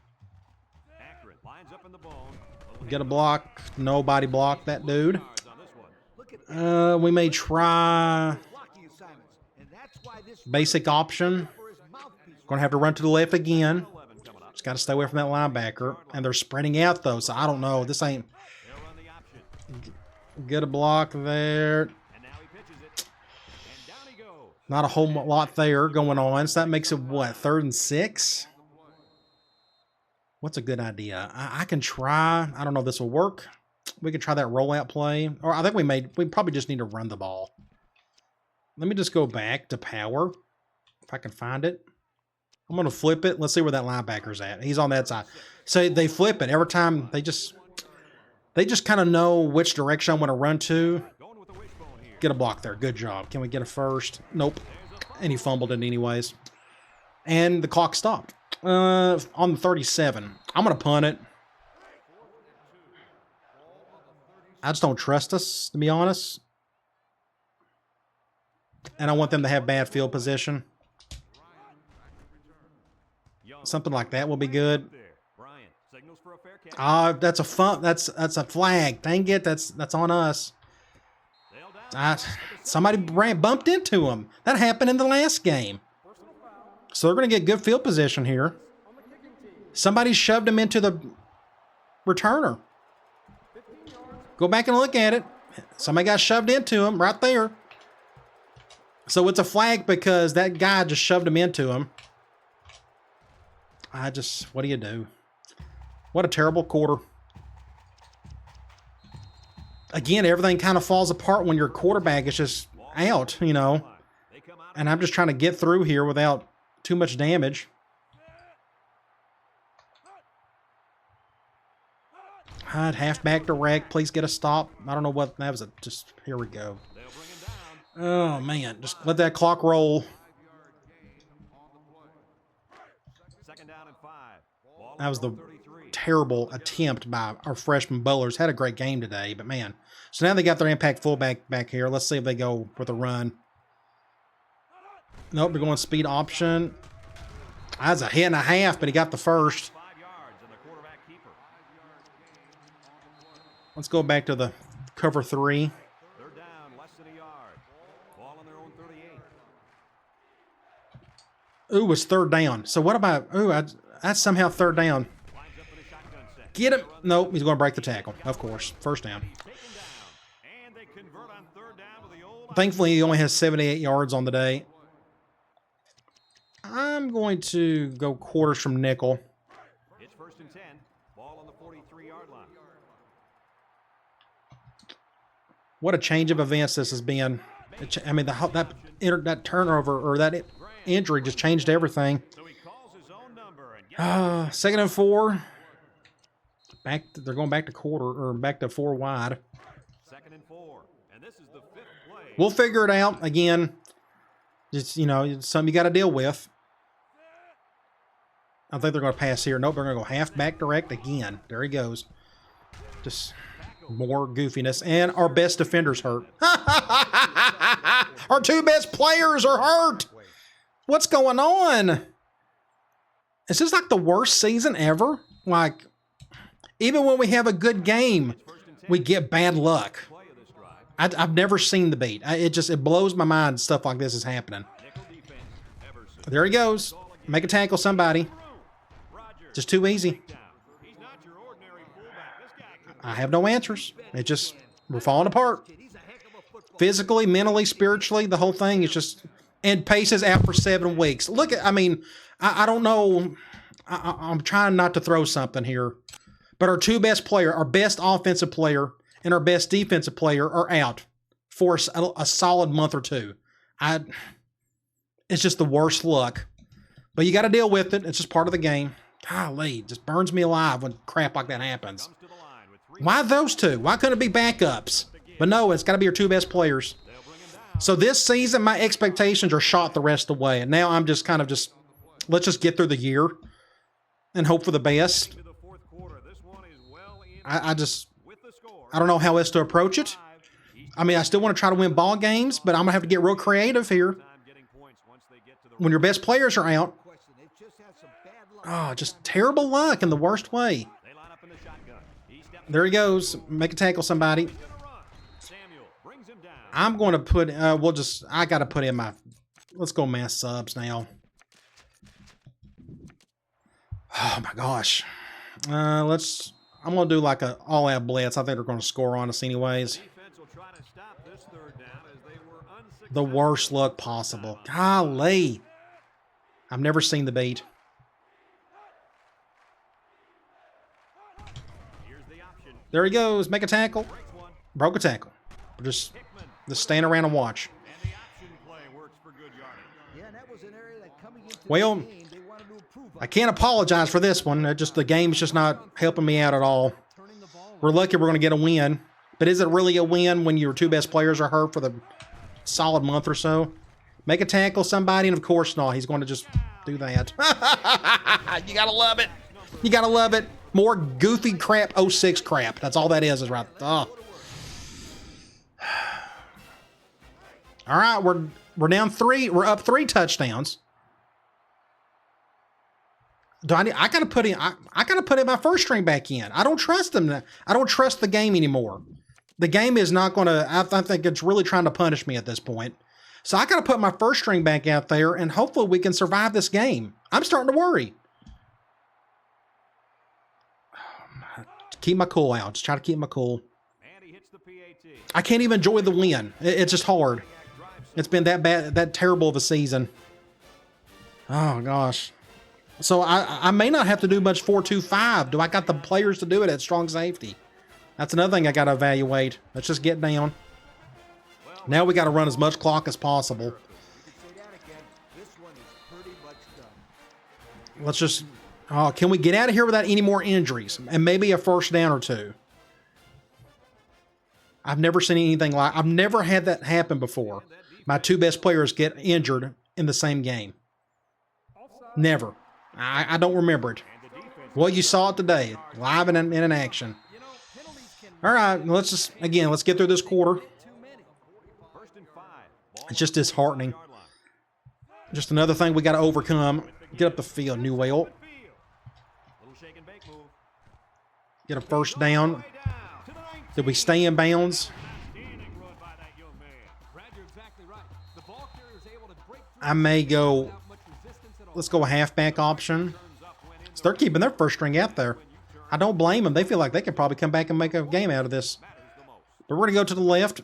[SPEAKER 1] Get a block. Nobody blocked that dude. We may try basic option. Going to have to run to the left again. Just got to stay away from that linebacker. And they're spreading out, though, so I don't know. This ain't... Get a block there. Not a whole lot there going on. So that makes it, what, 3rd and 6? What's a good idea? I can try. I don't know if this will work. We could try that rollout play. Or I think we probably just need to run the ball. Let me just go back to power. If I can find it. I'm going to flip it. Let's see where that linebacker's at. He's on that side. So they flip it. Every time they just kind of know which direction I want to run to. Get a block there. Good job. Can we get a first? Nope. And he fumbled it anyways. And the clock stopped. On the 37. I'm going to punt it. I just don't trust us, to be honest. And I want them to have bad field position. Something like that will be good. That's a flag. Dang it, that's on us. Somebody bumped into him. That happened in the last game. So they're going to get good field position here. Somebody shoved him into the returner. Go back and look at it. Somebody got shoved into him right there. So it's a flag because that guy just shoved him into him. What do you do? What a terrible quarter. Again, everything kind of falls apart when your quarterback is just out, you know. And I'm just trying to get through here without too much damage. Halfback direct. Please get a stop. I don't know what that was. Just here we go. Oh man, just let that clock roll. That was the terrible attempt by our freshman bowlers. Had a great game today, but man. So now they got their impact fullback back here. Let's see if they go with a run. Nope, they're going speed option. That's a hit and a half, but he got the first. Let's go back to the cover 3.
[SPEAKER 2] They're down less than a yard. Ball on their own 38.
[SPEAKER 1] Ooh, it's 3rd down. So what about... Ooh, that's somehow 3rd down. Get him. Nope, he's going to break the tackle. Of course. 1st down. Thankfully, he only has 78 yards on the day. I'm going to go quarters from nickel.
[SPEAKER 2] It's 1st and 10. Ball on the 43-yard line.
[SPEAKER 1] What a change of events this has been. I mean, that turnover or that injury just changed everything. 2nd and 4. They're going back to quarter or back to 4 wide.
[SPEAKER 2] 2nd and 4, and this is the 5th play.
[SPEAKER 1] We'll figure it out again. Just something you got to deal with. I think they're going to pass here. Nope, they're going to go halfback direct again. There he goes. Just more goofiness, and our best defenders hurt. Our 2 best players are hurt. What's going on? Is this like the worst season ever? Like, even when we have a good game, we get bad luck. I've never seen the beat. It blows my mind stuff like this is happening. There he goes. Make a tackle, somebody. Just too easy. I have no answers. We're falling apart. physically, mentally, spiritually, the whole thing is just. And Pace is out for 7 weeks. Look at, I mean, I don't know. I'm trying not to throw something here, but our 2 best player, our best offensive player, and our best defensive player are out for a solid month or 2. It's just the worst luck, but you got to deal with it. It's just part of the game. Golly, it just burns me alive when crap like that happens. Why those 2? Why couldn't it be backups? But no, it's got to be your 2 best players. So this season, my expectations are shot the rest of the way. And now I'm just kind of just, let's just get through the year and hope for the best. I don't know how else to approach it. I mean, I still want to try to win ball games, but I'm going to have to get real creative here. When your best players are out, just terrible luck in the worst way. There he goes. Make a tackle, somebody. I'm going to put, I got to put in let's go mass subs now. Oh my gosh. I'm going to do like a all-out blitz. I think they're going to score on us anyways. The worst luck possible. Golly. I've never seen the beat. There he goes. Make a tackle. Broke a tackle. Just stand around and watch. Well, I can't apologize for this one. The game's just not helping me out at all. We're lucky we're going to get a win. But is it really a win when your 2 best players are hurt for the solid month or so? Make a tackle, somebody, and of course not. He's going to just do that. You got to love it. You got to love it. More goofy crap, 06 crap. That's all that is right. Oh. All right, we're down 3. We're up 3 touchdowns. I gotta put in. I gotta put in my first string back in. I don't trust them. I don't trust the game anymore. The game is not gonna. I think it's really trying to punish me at this point. So I gotta put my first string back out there, and hopefully we can survive this game. I'm starting to worry. Keep my cool out. Just try to keep my cool. I can't even enjoy the win. It's just hard. It's been that bad, that terrible of a season. Oh, gosh. So I may not have to do much 4-2-5. Do I got the players to do it at strong safety? That's another thing I got to evaluate. Let's just get down. Now we got to run as much clock as possible. Let's just... can we get out of here without any more injuries? And maybe a first down or 2. I've never seen anything like... I've never had that happen before. My 2 best players get injured in the same game. Never. I don't remember it. Well, you saw it today, live in an action. All right, let's just, again, let's get through this quarter. It's just disheartening. Just another thing we got to overcome. Get up the field, Newell. Get a first down. Did we stay in bounds? I may go, let's go a halfback option. So they're keeping their first string out there. I don't blame them. They feel like they could probably come back and make a game out of this. But we're going to go to the left,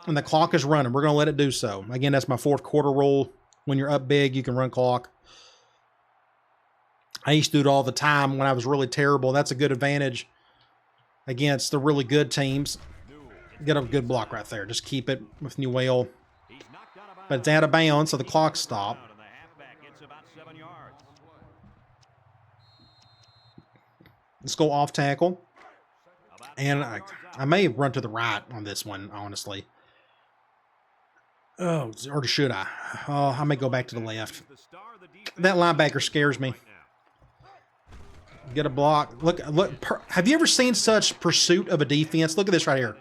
[SPEAKER 1] and the clock is running. We're going to let it do so. Again, that's my 4th quarter rule. When you're up big, you can run clock. I used to do it all the time when I was really terrible. That's a good advantage against the really good teams. Get a good block right there. Just keep it with Newell. But it's out of bounds, so the clock stopped. Let's go off tackle. And I may run to the right on this one, honestly. Oh, or should I? Oh, I may go back to the left. That linebacker scares me. Get a block. Look. Have you ever seen such pursuit of a defense? Look at this right here.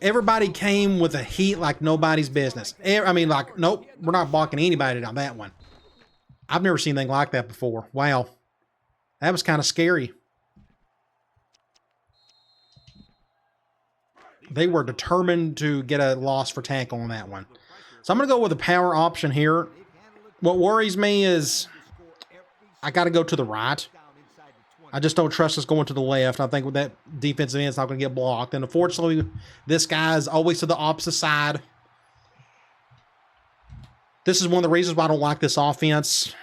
[SPEAKER 1] Everybody came with a heat like nobody's business. I mean, like, nope, we're not blocking anybody on that one. I've never seen anything like that before. Wow. That was kind of scary. They were determined to get a loss for tackle on that one. So I'm going to go with a power option here. What worries me is I got to go to the right. I just don't trust us going to the left. I think with that defensive end, it's not going to get blocked. And unfortunately, this guy is always to the opposite side. This is one of the reasons why I don't like this offense.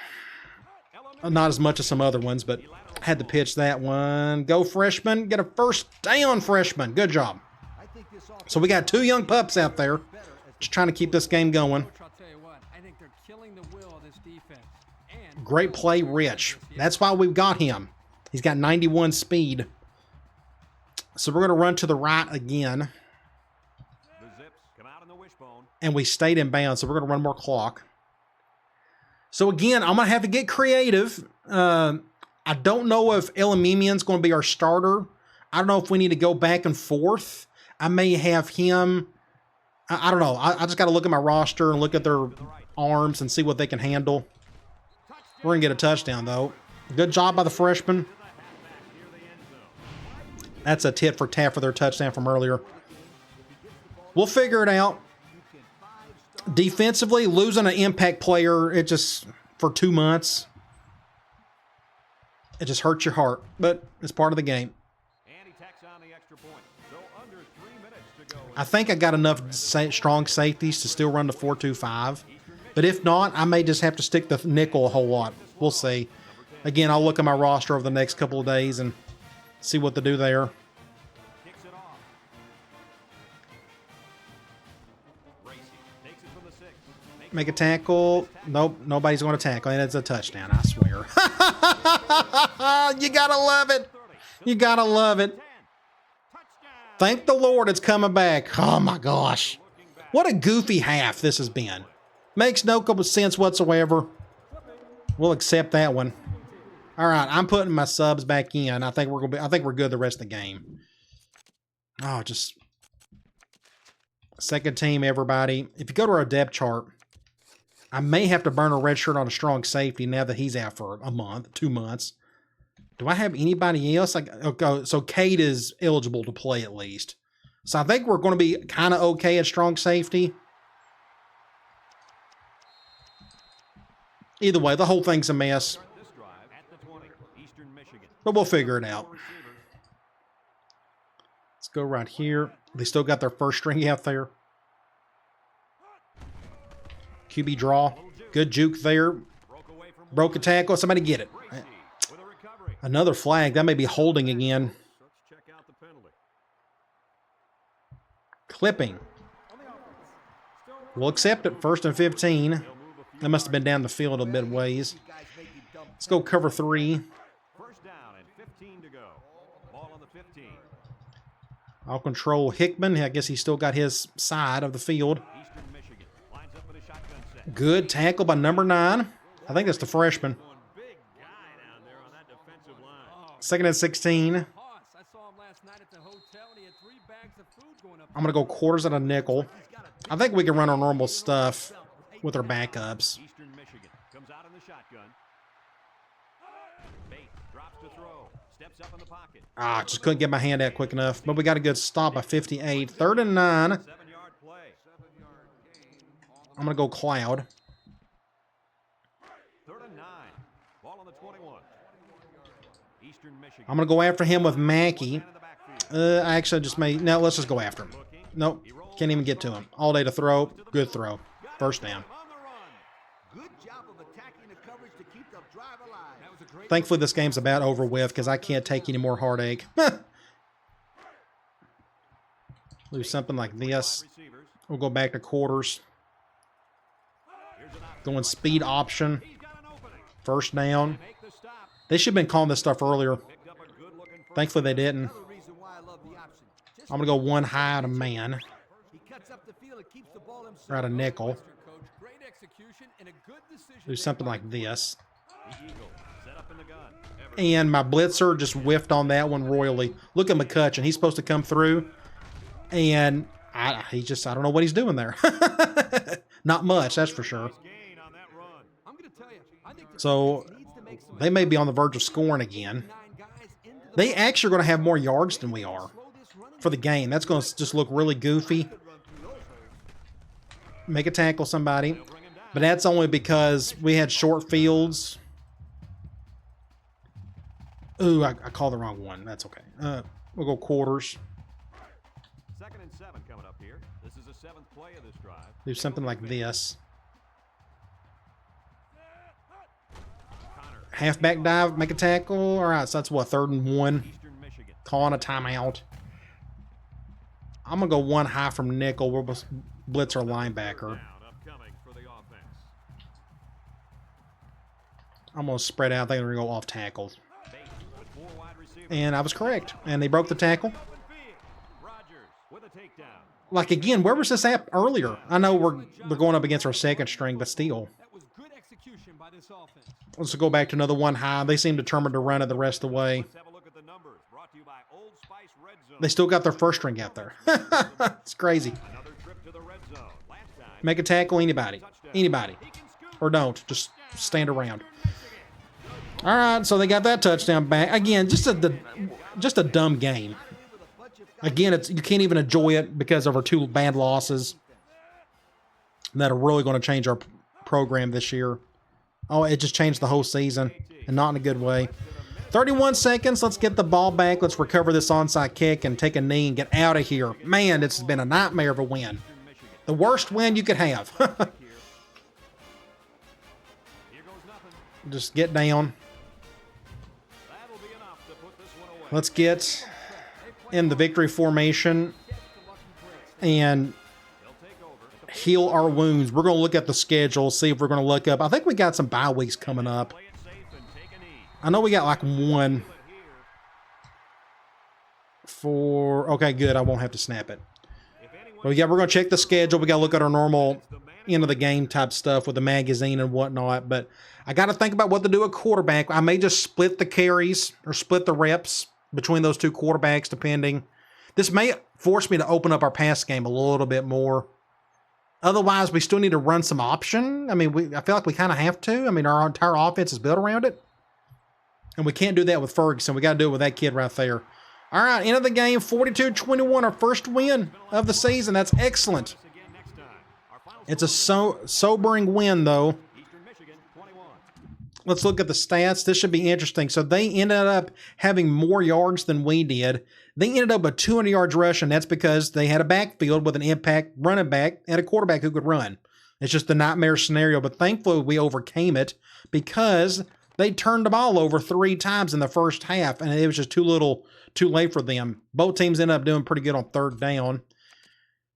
[SPEAKER 1] Not as much as some other ones, but I had to pitch that one. Go, freshman. Get a first down, freshman. Good job. So we got 2 young pups out there just trying to keep this game going. Great play, Rich. That's why we've got him. He's got 91 speed. So we're going to run to the right again. And we stayed in bounds, so we're going to run more clock. So again, I'm going to have to get creative. I don't know if Elamimian's going to be our starter. I don't know if we need to go back and forth. I may have him. I don't know. I just got to look at my roster and look at their arms and see what they can handle. We're going to get a touchdown, though. Good job by the freshman. That's a tit for tat for their touchdown from earlier. We'll figure it out. Defensively, losing an impact player, it just, for 2 months, it just hurts your heart. But it's part of the game. I think I got enough strong safeties to still run the 4-2-5. But if not, I may just have to stick the nickel a whole lot. We'll see. Again, I'll look at my roster over the next couple of days and see what to do there. Make a tackle. Nope, nobody's going to tackle. And it's a touchdown, I swear. You got to love it. You got to love it. Thank the Lord it's coming back. Oh, my gosh. What a goofy half this has been. Makes no sense whatsoever. We'll accept that one. All right, I'm putting my subs back in. I think we're good the rest of the game. Oh, just second team, everybody. If you go to our depth chart, I may have to burn a red shirt on a strong safety now that he's out for a month, 2 months. Do I have anybody else? Okay, so Cade is eligible to play at least. So I think we're going to be kind of okay at strong safety. Either way, the whole thing's a mess. But we'll figure it out. Let's go right here. They still got their first string out there. QB draw. Good juke there. Broke a tackle. Somebody get it. Another flag. That may be holding again. Clipping. We'll accept it. 1st and 15. That must have been down the field a bit ways. Let's go cover 3. I'll control Hickman. I guess he's still got his side of the field. Good tackle by number 9. I think that's the freshman. 2nd and 16. I'm going to go quarters and a nickel. I think we can run our normal stuff with our backups. Just couldn't get my hand out quick enough. But we got a good stop by 58. 3rd and 9. I'm going to go Cloud. I'm going to go after him with Mackey. I actually just made... No, let's just go after him. Nope. Can't even get to him. All day to throw. Good throw. First down. Thankfully, this game's about over with because I can't take any more heartache. Do something like this. We'll go back to quarters. Going speed option. First down. They should have been calling this stuff earlier. Thankfully, they didn't. I'm going to go one high to man. Right a nickel. Do something like this. And my blitzer just whiffed on that one royally. Look at McCutcheon. He's supposed to come through. And I don't know what he's doing there. Not much, that's for sure. So they may be on the verge of scoring again. They actually are going to have more yards than we are for the game. That's going to just look really goofy. Make a tackle somebody. But that's only because we had short fields. Ooh, I called the wrong one. That's okay. We'll go quarters.
[SPEAKER 2] 2nd and 7 coming up here. This is the 7th play of this drive.
[SPEAKER 1] Do something like this. Halfback dive, make a tackle. All right, so that's what, 3rd and 1.
[SPEAKER 2] Eastern Michigan.
[SPEAKER 1] Calling a timeout. I'm going to go one high from nickel. We'll blitz our linebacker.
[SPEAKER 2] Down upcoming for the offense.
[SPEAKER 1] I'm going to spread out. I think they're going to go off tackles.
[SPEAKER 2] Bates with 4 wide receivers.
[SPEAKER 1] And I was correct. And they broke the tackle.
[SPEAKER 2] Open field. Rogers with a takedown.
[SPEAKER 1] Like, again, where was this at earlier? I know we're going up against our 2nd string, but still.
[SPEAKER 3] That was good execution by this offense.
[SPEAKER 1] Let's go back to another one high. They seem determined to run it the rest of the way.
[SPEAKER 2] Let's have a look at the numbers. Brought to you by Old Spice Red Zone.
[SPEAKER 1] They still got their 1st string out there. It's crazy.
[SPEAKER 2] Another trip to the red zone. Last time.
[SPEAKER 1] Make a tackle, anybody. Anybody.
[SPEAKER 2] He can scoop.
[SPEAKER 1] Or don't. Just stand around. All right, so they got that touchdown back. Again, just a dumb game. Again, you can't even enjoy it because of our 2 bad losses that are really going to change our program this year. Oh, it just changed the whole season, and not in a good way. 31 seconds. Let's get the ball back. Let's recover this onside kick and take a knee and get out of here. Man, it's been a nightmare of a win. The worst win you could have.
[SPEAKER 2] Here goes nothing.
[SPEAKER 1] Just get down.
[SPEAKER 2] That'll be enough to put this one away.
[SPEAKER 1] Let's get in the victory formation and
[SPEAKER 2] They'll take over.
[SPEAKER 1] heal our wounds. We're going to look at the schedule, see if we're going to look up. I think we got some bye weeks coming up.
[SPEAKER 2] Play it safe and take a knee.
[SPEAKER 1] I know we got like one
[SPEAKER 2] But here,
[SPEAKER 1] for... Okay, good. I won't have to snap it.
[SPEAKER 2] if anyone
[SPEAKER 1] But yeah, we're going to check the schedule. We got to look at our normal end of the game type stuff with the magazine and whatnot. But I got to think about what to do at quarterback. I may just split the carries or split the reps between those 2 quarterbacks, depending. This may force me to open up our pass game a little bit more. Otherwise, we still need to run some option. I mean, I feel like we kind of have to. I mean, our entire offense is built around it. And we can't do that with Ferguson. We got to do it with that kid right there. All right, end of the game, 42-21, our first win of the season. That's excellent.
[SPEAKER 2] again next time. Our final
[SPEAKER 1] It's a sobering win, though.
[SPEAKER 2] Eastern Michigan 21.
[SPEAKER 1] Let's look at the stats. This should be interesting. So they ended up having more yards than we did. They ended up with 200 yards rushing. That's because they had a backfield with an impact running back and a quarterback who could run. It's just a nightmare scenario, but thankfully we overcame it because they turned the ball over 3 times in the first half, and it was just too late for them. Both teams ended up doing pretty good on 3rd down.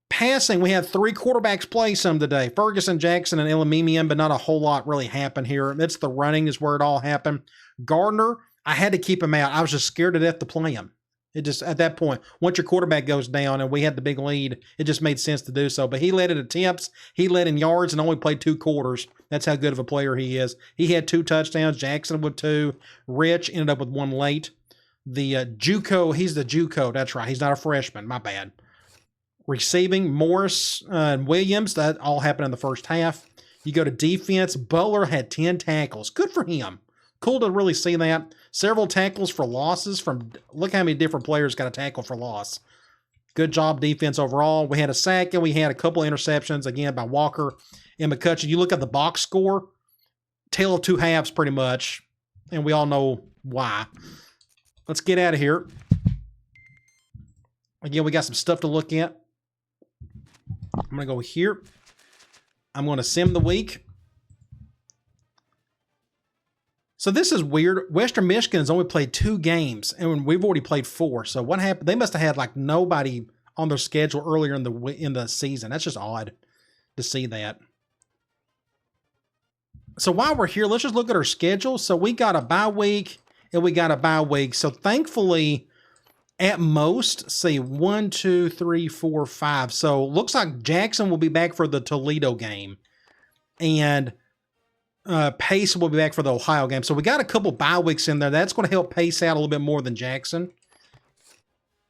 [SPEAKER 1] Passing, we had 3 quarterbacks play some today. Ferguson, Jackson, and Elamimian, but not a whole lot really happened here. It's the running is where it all happened. Gardner, I had to keep him out. I was just scared to death to play him. It just, at that point, once your quarterback goes down and we had the big lead, it just made sense to do so. But he led in attempts, he led in yards, and only played 2 quarters. That's how good of a player he is. He had 2 touchdowns, Jackson with 2. Rich ended up with 1 late. The JUCO, he's the JUCO. That's right. He's not a freshman. My bad. Receiving, Morris and Williams, that all happened in the first half. You go to defense, Butler had 10 tackles. Good for him. Cool to really see that. Several tackles for losses from, look how many different players got a tackle for loss. Good job defense overall. We had a sack and we had a couple interceptions, again, by Walker and McCutcheon. You look at the box score, tale of 2 halves pretty much, and we all know why. Let's get out of here. Again, we got some stuff to look at. I'm going to go here. I'm going to sim the week. So this is weird. Western Michigan has only played 2 games, and we've already played 4. So what happened? They must have had like nobody on their schedule earlier in the season. That's just odd to see that. So while we're here, let's just look at our schedule. So we got a bye week, and we got a bye week. So thankfully, at most, say 1, 2, 3, 4, 5. So looks like Jackson will be back for the Toledo game, and Pace will be back for the Ohio game. So we got a couple bye weeks in there. That's going to help Pace out a little bit more than Jackson.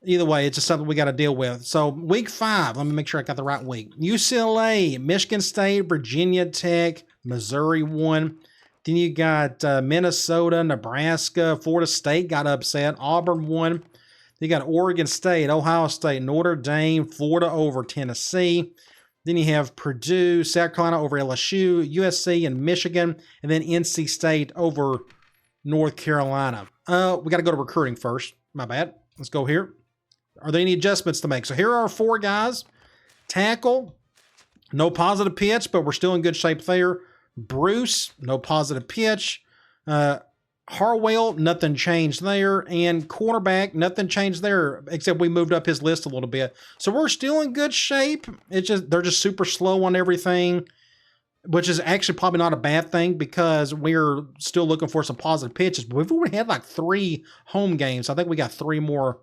[SPEAKER 1] Either way, it's just something we got to deal with. So week 5, let me make sure I got the right week. UCLA, Michigan State, Virginia Tech, Missouri won. Then you got Minnesota, Nebraska, Florida State got upset. Auburn won. You got Oregon State, Ohio State, Notre Dame, Florida over Tennessee. Then you have Purdue, South Carolina over LSU, USC and Michigan, and then NC State over North Carolina. We got to go to recruiting first. My bad. Let's go here. Are there any adjustments to make? So here are our 4 guys. Tackle, no positive pitch, but we're still in good shape there. Bruce, no positive pitch. Harwell, nothing changed there. And cornerback, nothing changed there, except we moved up his list a little bit. So we're still in good shape. It's just they're just super slow on everything, which is actually probably not a bad thing because we're still looking for some positive pitches. But we've already had like 3 home games. I think we got 3 more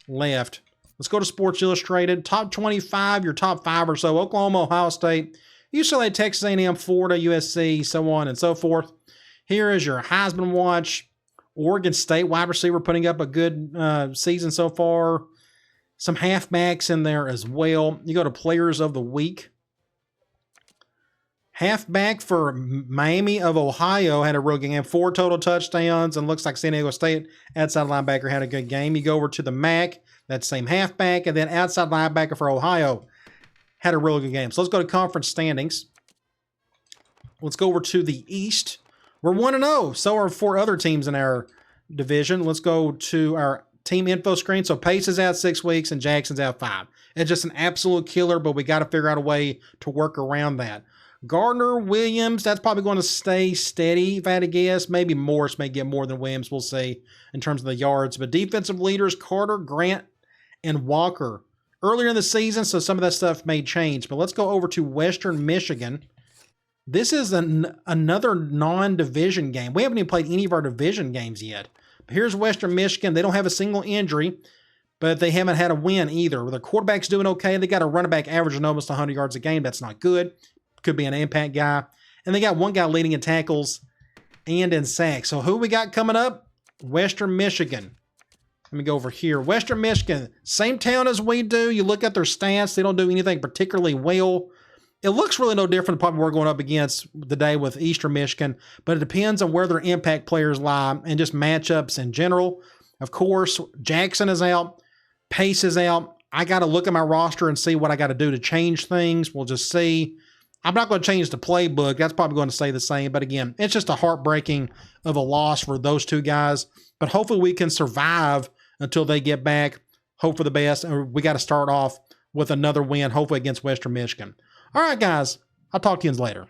[SPEAKER 1] left. Let's go to Sports Illustrated. Top 25, your top 5 or so. Oklahoma, Ohio State, UCLA, Texas A&M, Florida, USC, so on and so forth. Here is your Heisman watch. Oregon State wide receiver putting up a good season so far. Some halfbacks in there as well. You go to Players of the Week. Halfback for Miami of Ohio had a real good game. 4 total touchdowns, and looks like San Diego State outside linebacker had a good game. You go over to the MAC, that same halfback, and then outside linebacker for Ohio had a really good game. So let's go to conference standings. Let's go over to the East. We're 1-0. So are 4 other teams in our division. Let's go to our team info screen. So Pace is out 6 weeks and Jackson's out 5. It's just an absolute killer, but we got to figure out a way to work around that. Gardner, Williams, that's probably going to stay steady, if I had to guess. Maybe Morris may get more than Williams, we'll see, in terms of the yards. But defensive leaders, Carter, Grant, and Walker. Earlier in the season, so some of that stuff may change. But let's go over to Western Michigan. This is another non-division game. We haven't even played any of our division games yet. But here's Western Michigan. They don't have a single injury, but they haven't had a win either. Their quarterback's doing okay. They got a running back averaging almost 100 yards a game. That's not good. Could be an impact guy. And they got one guy leading in tackles and in sacks. So who we got coming up? Western Michigan. Let me go over here. Western Michigan, same town as we do. You look at their stats. They don't do anything particularly well. It looks really no different than probably we're going up against today with Eastern Michigan, but it depends on where their impact players lie and just matchups in general. Of course, Jackson is out. Pace is out. I got to look at my roster and see what I got to do to change things. We'll just see. I'm not going to change the playbook. That's probably going to stay the same. But again, it's just a heartbreaking of a loss for those 2 guys. But hopefully we can survive until they get back. Hope for the best. And we got to start off with another win, hopefully against Western Michigan. All right, guys. I'll talk to you later.